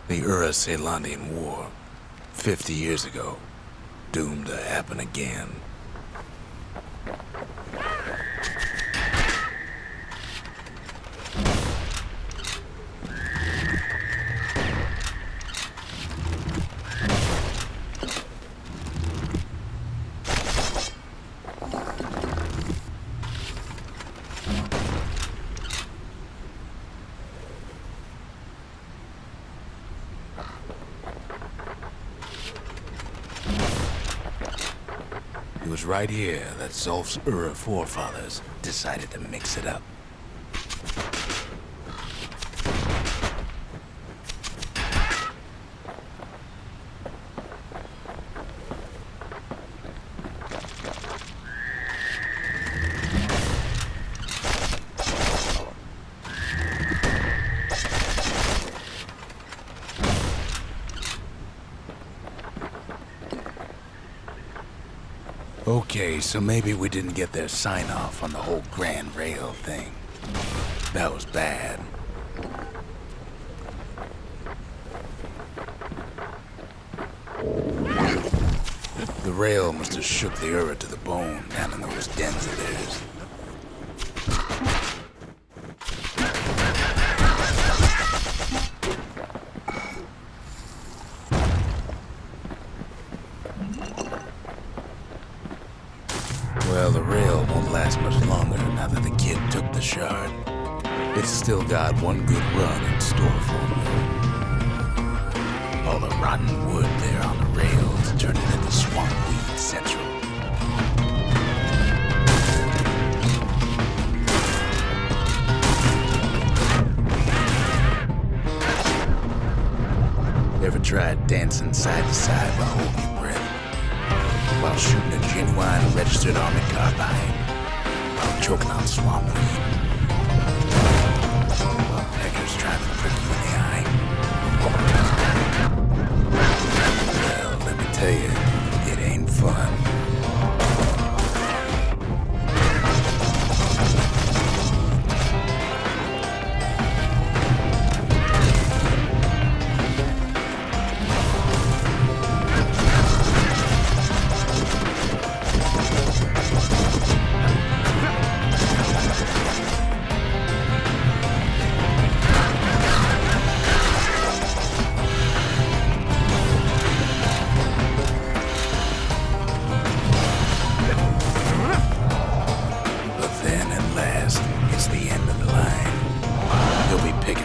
The Ura-Ceylondian War, 50 years ago, doomed to happen again. It was right here that Zulf's Ura forefathers decided to mix it up. Okay, so maybe we didn't get their sign-off on the whole Grand Rail thing. That was bad. The rail must have shook the Ura to the bone down in those dens of theirs. Well, the rail won't last much longer now that the kid took the shard. It's still got one good run in store for me. All the rotten wood there on the rails turned it into swamp weed central. Ever tried dancing side to side while holding your breath? While shooting a genuine registered army carbine? While choking on swamp weed? While peggers trying to prick you in the eye? Well, let me tell you, it ain't fun.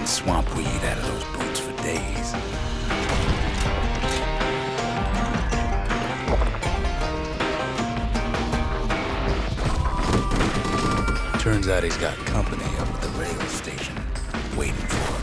Swamp weed out of those boots for days. Turns out he's got company up at the rail station, waiting for him.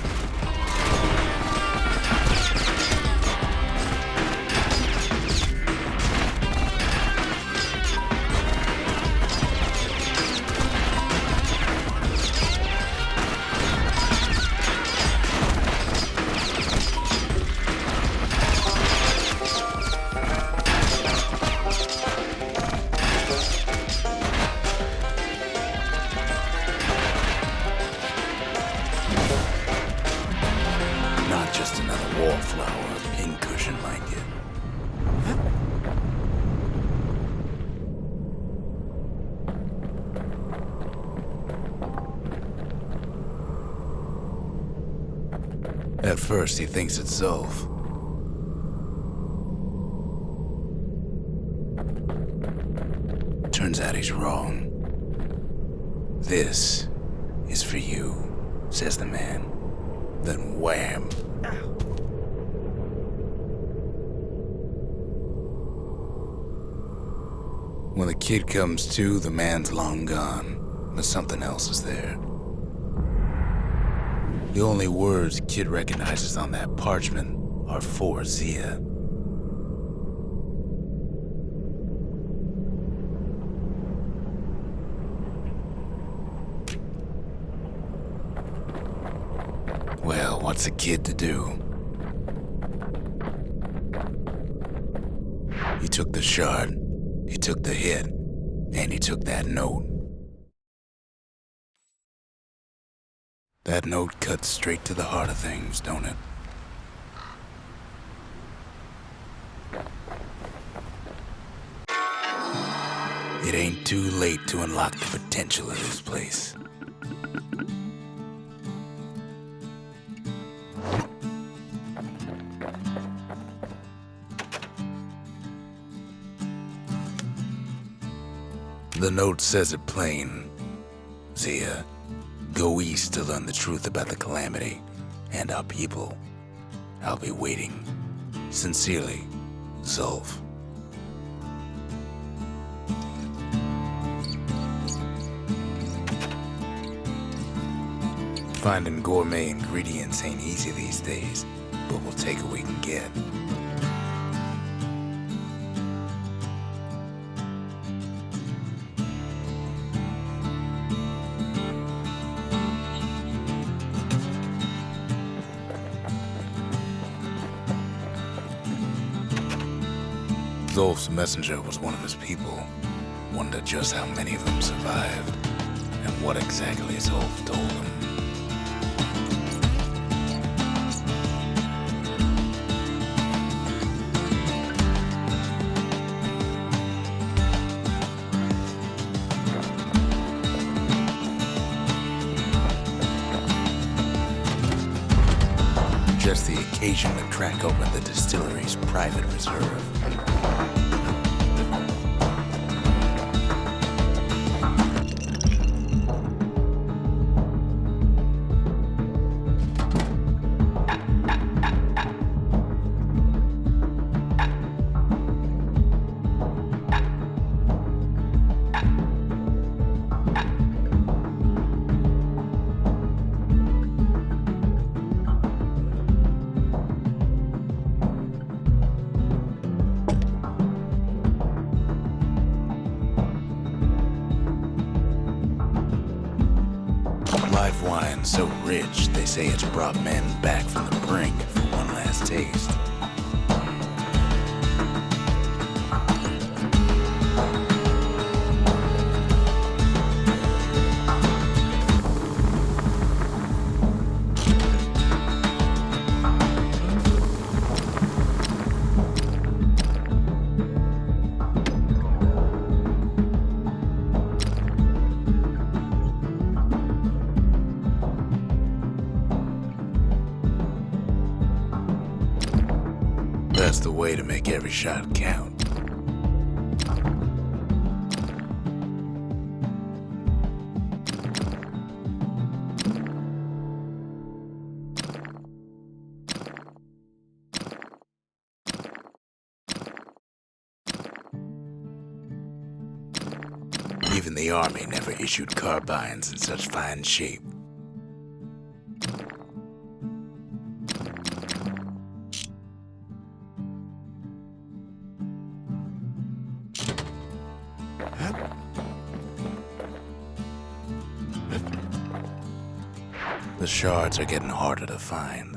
Just another wallflower, pincushion like it. At first, he thinks it's Zulf. Turns out he's wrong. This is for you, says the man. Then wham! When the kid comes to, the man's long gone, but something else is there. The only words Kid recognizes on that parchment are for Zia. Well, what's a kid to do? He took the shard. He took the hit, and he took that note. That note cuts straight to the heart of things, don't it? It ain't too late to unlock the potential of this place. The note says it plain. Zia, go east to learn the truth about the calamity and our people. I'll be waiting. Sincerely, Zulf. Finding gourmet ingredients ain't easy these days, but we'll take what we can get. Zulf's messenger was one of his people. Wondered just how many of them survived, and what exactly Zulf told him. Just the occasion to crack open the distillery's private reserve. wine so rich, they say it's brought men back from the brink for one last taste. That's the way to make every shot count. Even the army never issued carbines in such fine shape. The shards are getting harder to find.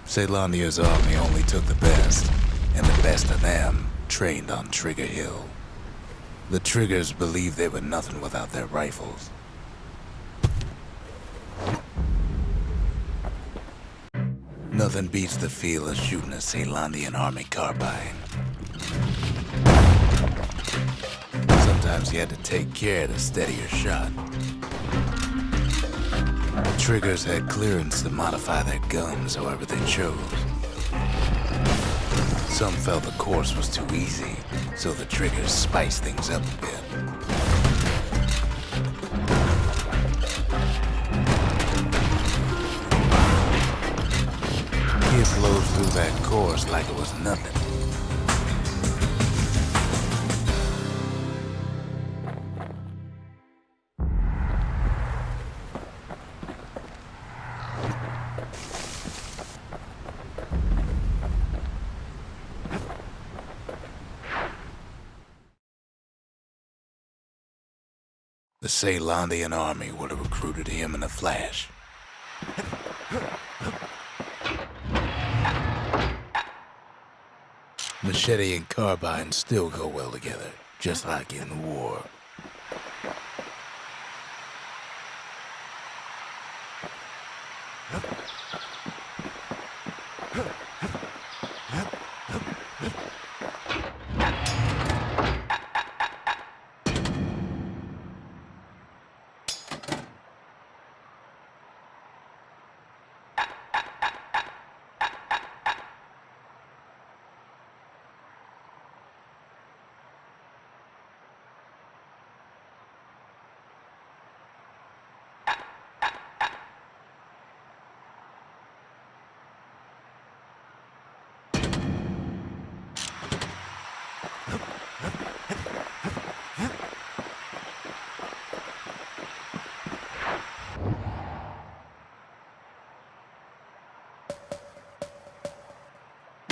Caelandia's army only took the best, and the best of them trained on Trigger Hill. The Triggers believed they were nothing without their rifles. Nothing beats the feel of shooting a Caelandian army carbine. Sometimes you had to take care to steady your shot. The Triggers had clearance to modify their guns however they chose. Some felt the course was too easy, so the Triggers spiced things up a bit. It blows through that course like it was nothing. The Caelandian army would have recruited him in a flash. Machete and carbine still go well together, just like in the war.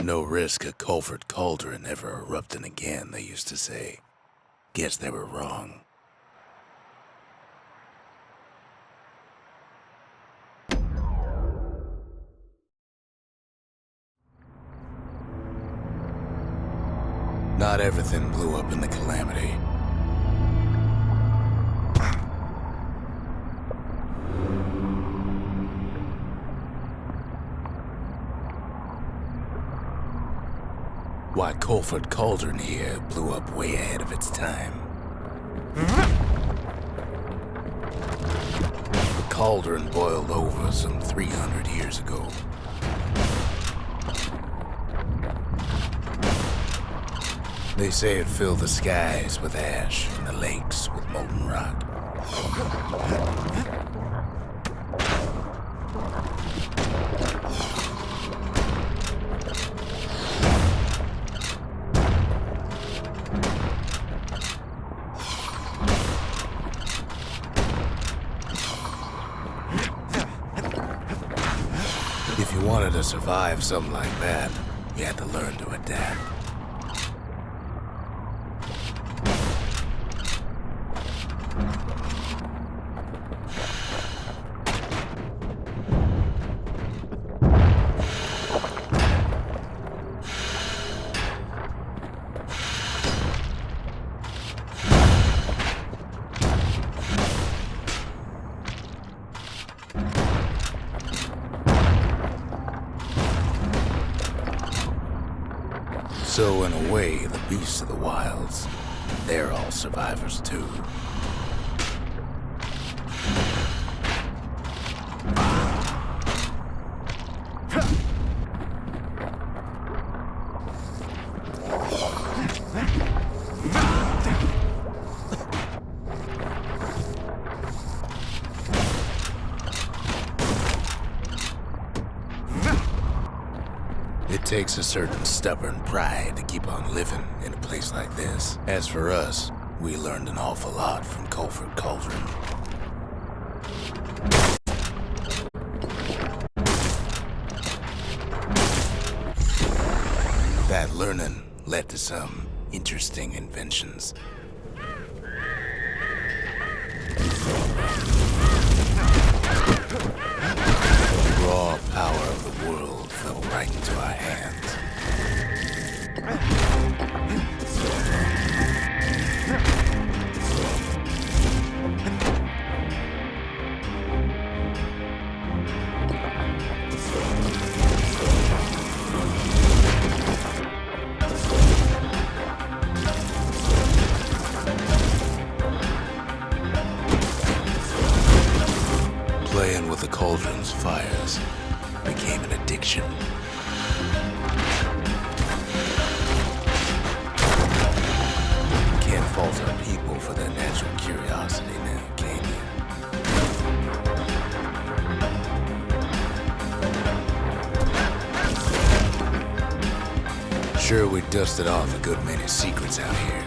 No risk of Culford Cauldron ever erupting again, they used to say. Guess they were wrong. Not everything blew up in the Calamity. Why, Culford Cauldron here blew up way ahead of its time. The cauldron boiled over some 300 years ago. They say it filled the skies with ash and the lakes with molten rock. If you wanted to survive something like that, You had to learn to adapt. So in a way, the beasts of the wilds, they're all survivors too. It takes a certain stubborn pride to keep on living in a place like this. As for us, we learned an awful lot from Culford Cauldron. That learning led to some interesting inventions. The raw power of the world fell right into our hands. Playing with the cauldron's fires became an addiction. Can't fault our people for their natural curiosity now, can you? Sure, we dusted off a good many secrets out here.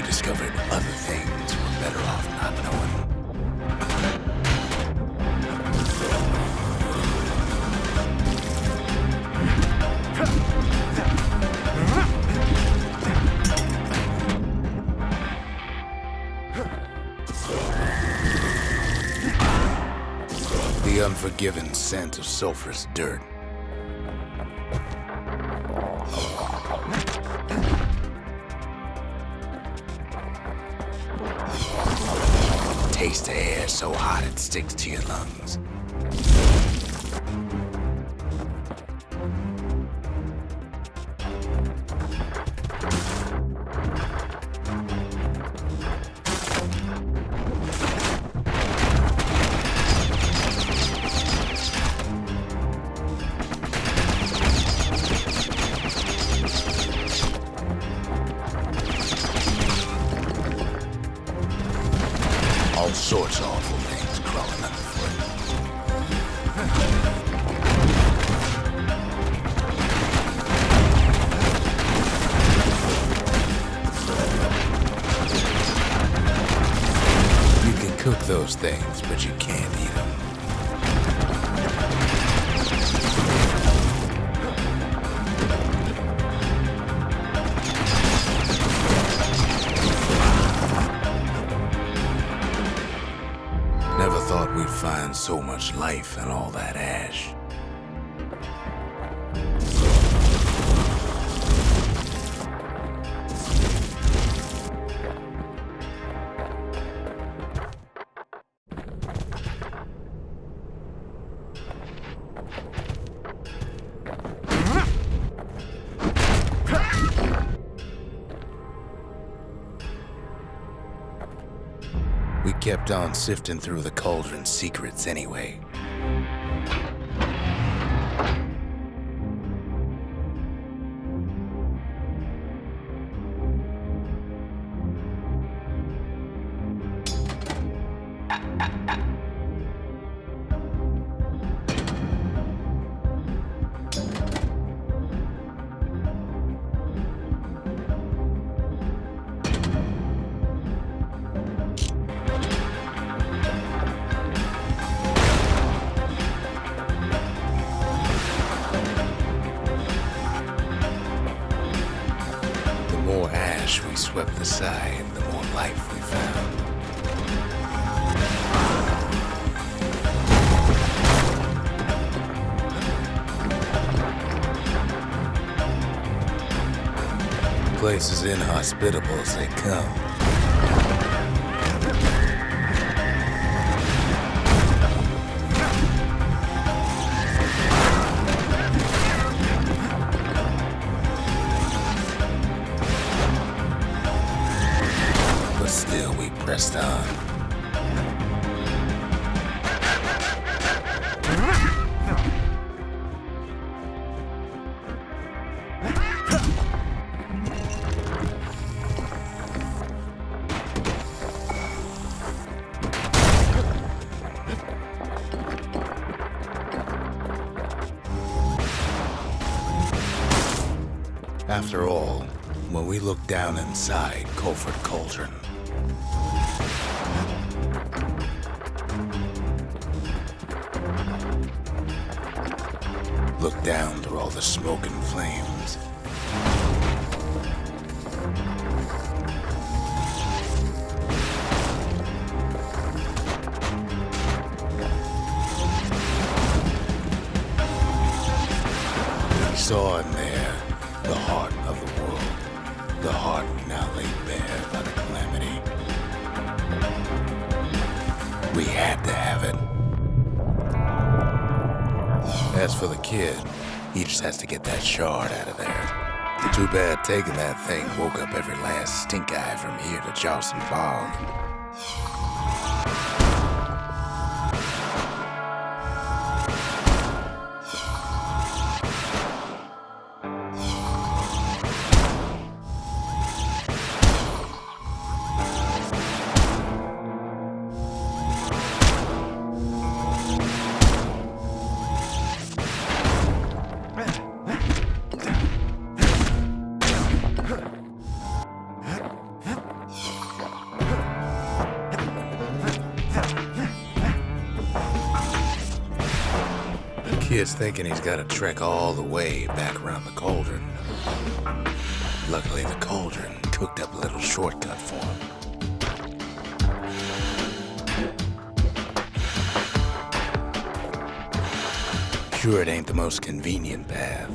Discovered other things we're better off not knowing. The unforgiving scent of sulfurous dirt. Taste the air so hot it sticks to your lungs. All sorts of awful things crawling underfoot. You can cook those things, but you can't eat them. Never thought we'd find so much life in all that ash. We kept on sifting through the cauldron's secrets anyway. place is inhospitable as they come. But still, we pressed on. After all, when we looked down inside Culford Cauldron, looked down through all the smoke and flames, we saw in there the heart of the world, the heart now laid bare by the calamity. We had to have it. As for the kid, he just has to get that shard out of there. Too bad taking that thing woke up every last stink eye from here to Charleston Bog. Kid's thinking he's got to trek all the way back around the cauldron. Luckily, the cauldron cooked up a little shortcut for him. Sure, it ain't the most convenient path.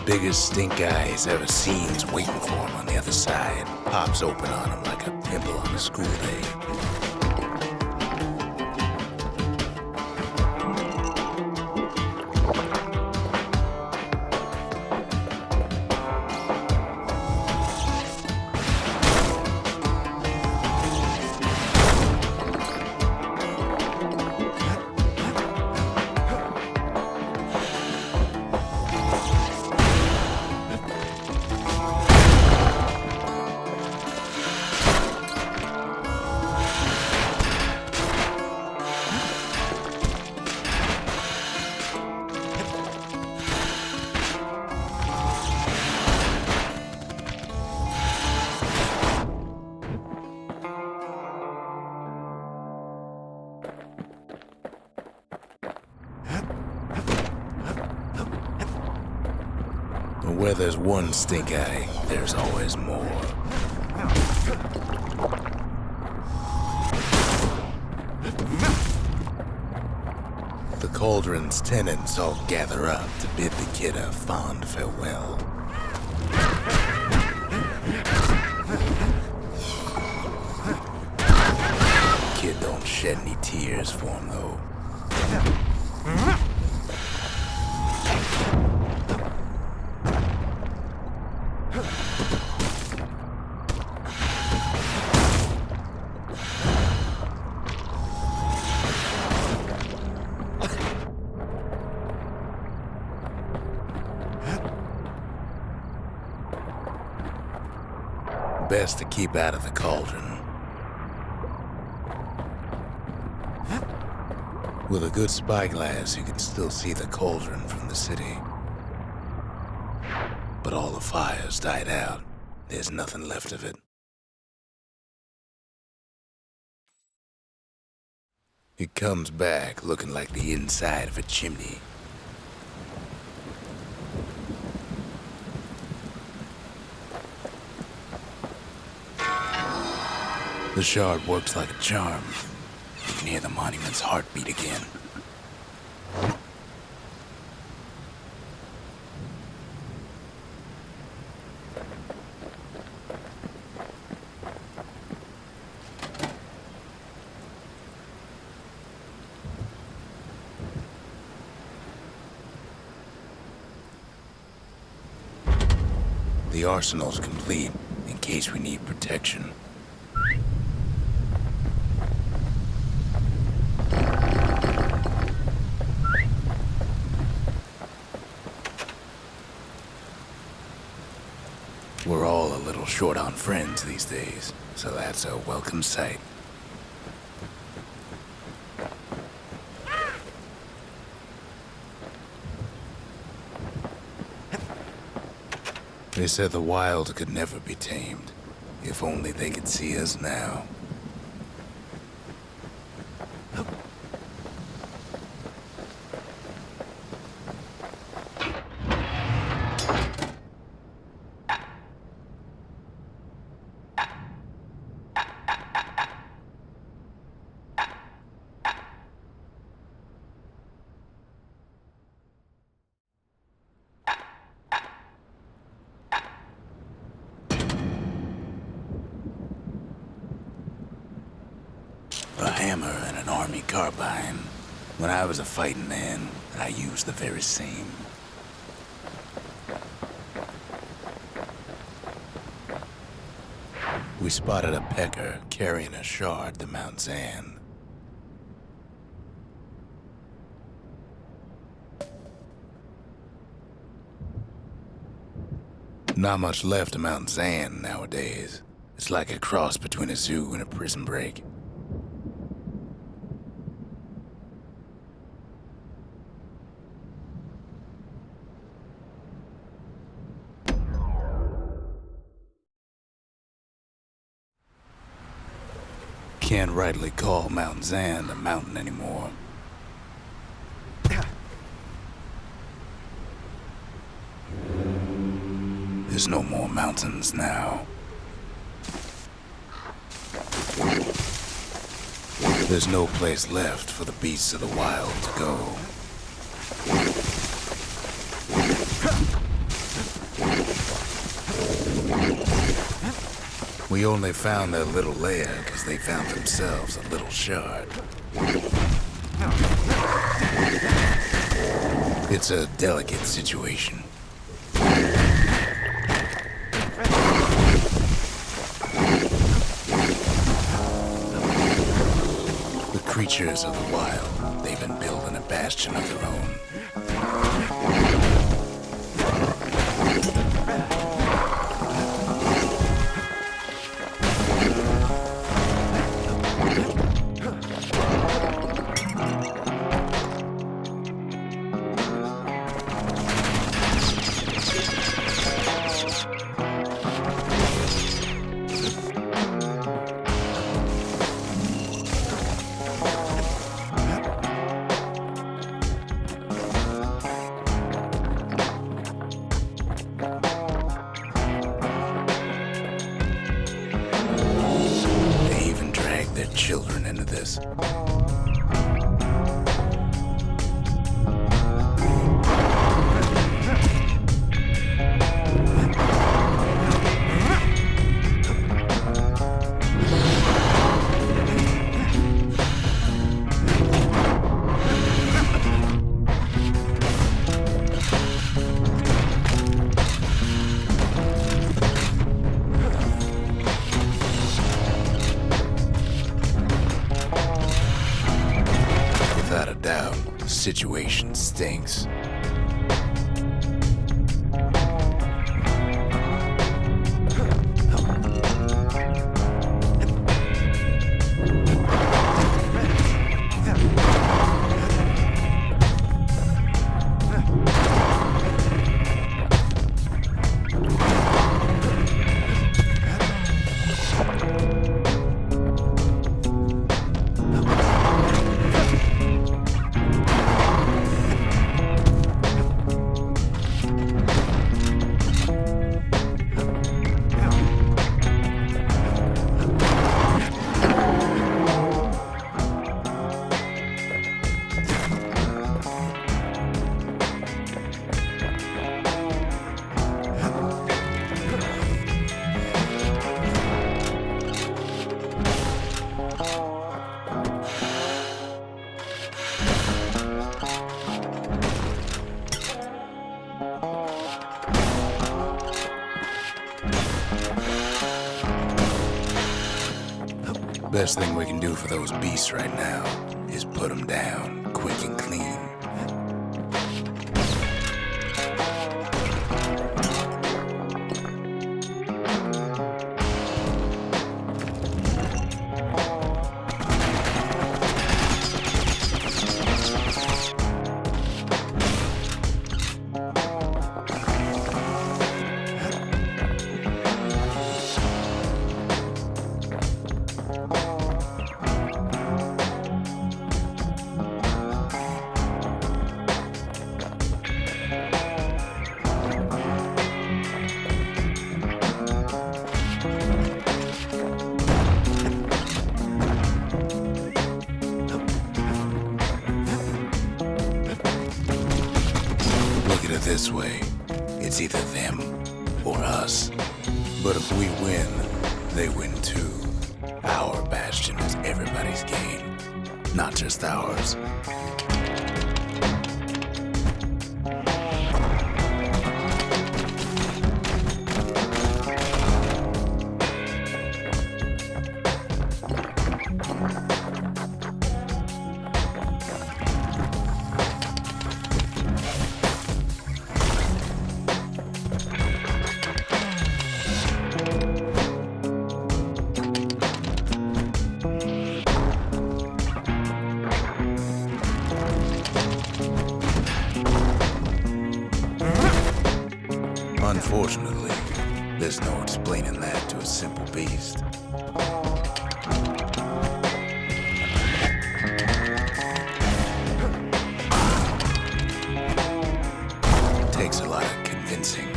Biggest stink eye he's ever seen's waiting for him on the other side. Pops open on him like a pimple on a school day. Where there's one stink eye, there's always more. The cauldron's tenants all gather up to bid the kid a fond farewell. Kid don't shed any tears for him, though. Best to keep out of the cauldron. With a good spyglass, you can still see the cauldron from the city. But all the fires died out. There's nothing left of it. He comes back looking like the inside of a chimney. The shard works like a charm. You can hear the monument's heartbeat again. The arsenal's complete, in case we need protection. We're all a little short on friends these days, so that's a welcome sight. They said the wild could never be tamed. If only they could see us now. A hammer and an army carbine. When I was a fighting man, I used the very same. We spotted a pecker carrying a shard to Mount Zan. Not much left of Mount Zan nowadays. It's like a cross between a zoo and a prison break. Can't rightly call Mount Zan a mountain anymore. There's no more mountains now. There's no place left for the beasts of the wild to go. We only found their little lair because they found themselves a little shard. It's a delicate situation. The creatures of the wild, they've been building a bastion of their own. Children into this. Without a doubt, the situation stinks. Best thing we can do for those beasts right now is put them down, quick and clean. This way, it's either them or us. But if we win, they win too. Our Bastion is everybody's game, not just ours. Unfortunately, there's no explaining that to a simple beast. It takes a lot of convincing,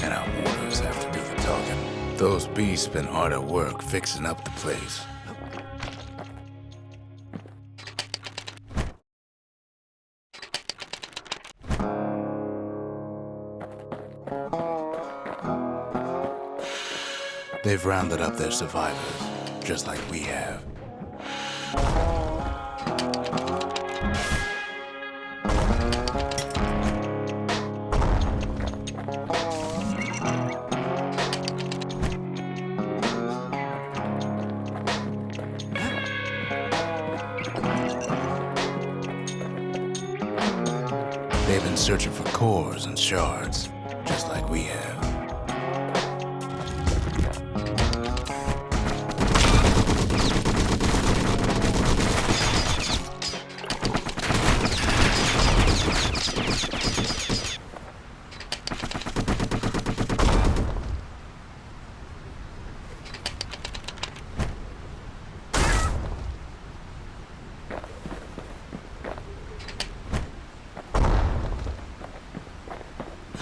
and our mortars have to do the talking. Those beasts been hard at work fixing up the place. They've rounded up their survivors, just like we have. They've been searching for cores and shards, just like we have.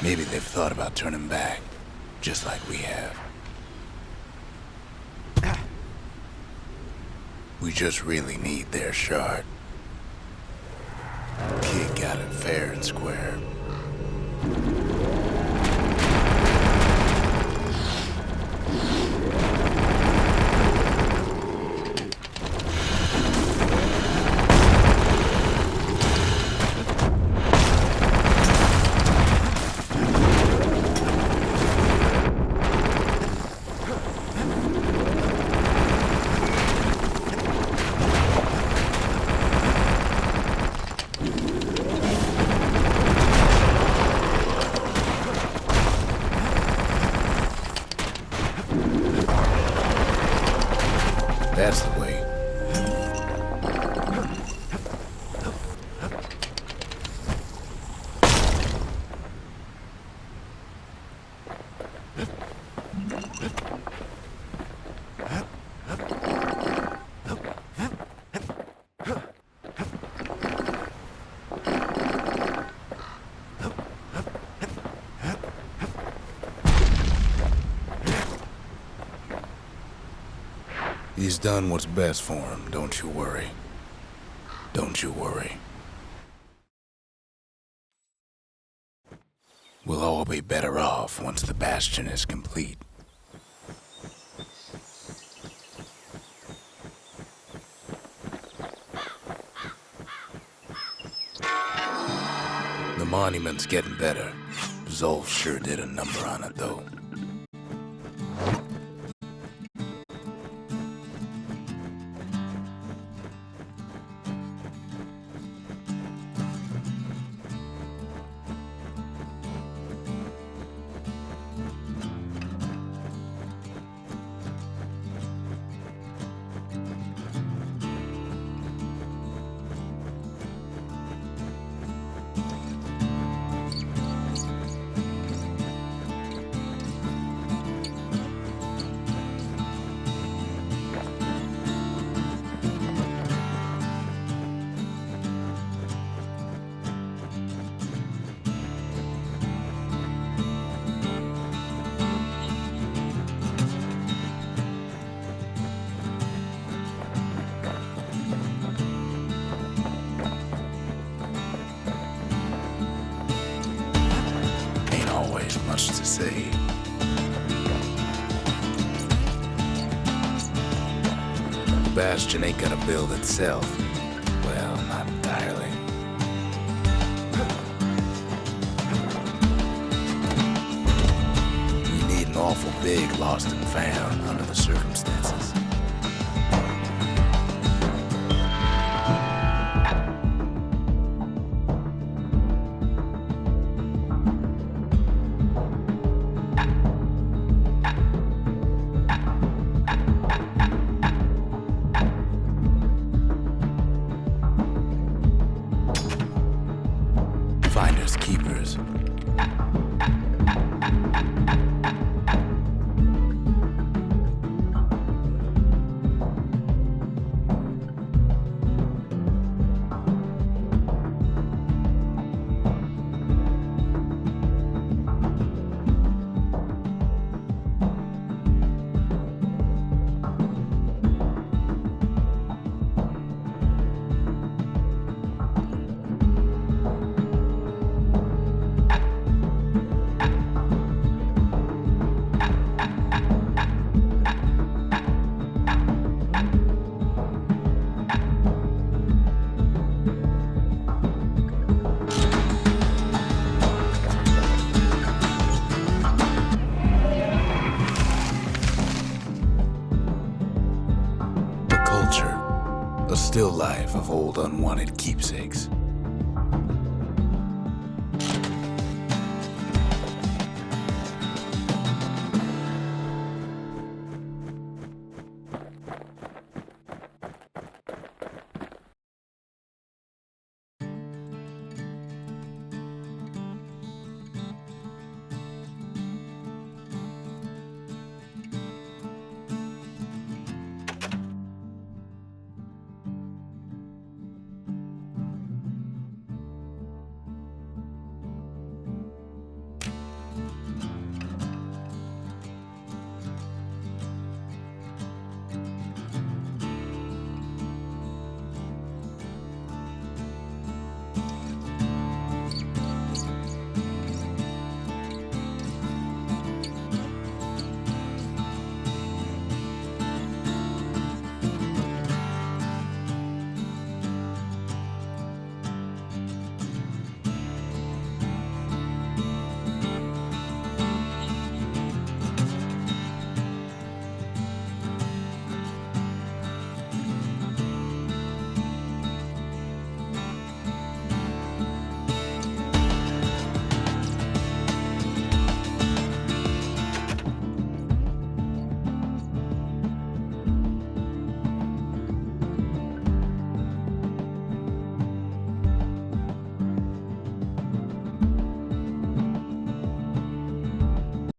Maybe they've thought about turning back, just like we have. We just really need their shard. Kid got it fair and square. That's the way. He's done what's best for him, don't you worry. Don't you worry. We'll all be better off once the Bastion is complete. The monument's getting better. Zolf sure did a number on it, though. say. Bastion ain't gonna build itself. Well, not entirely. You need an awful big lost and found under the circumstances. Finders keepers. A still life of old unwanted keepsakes.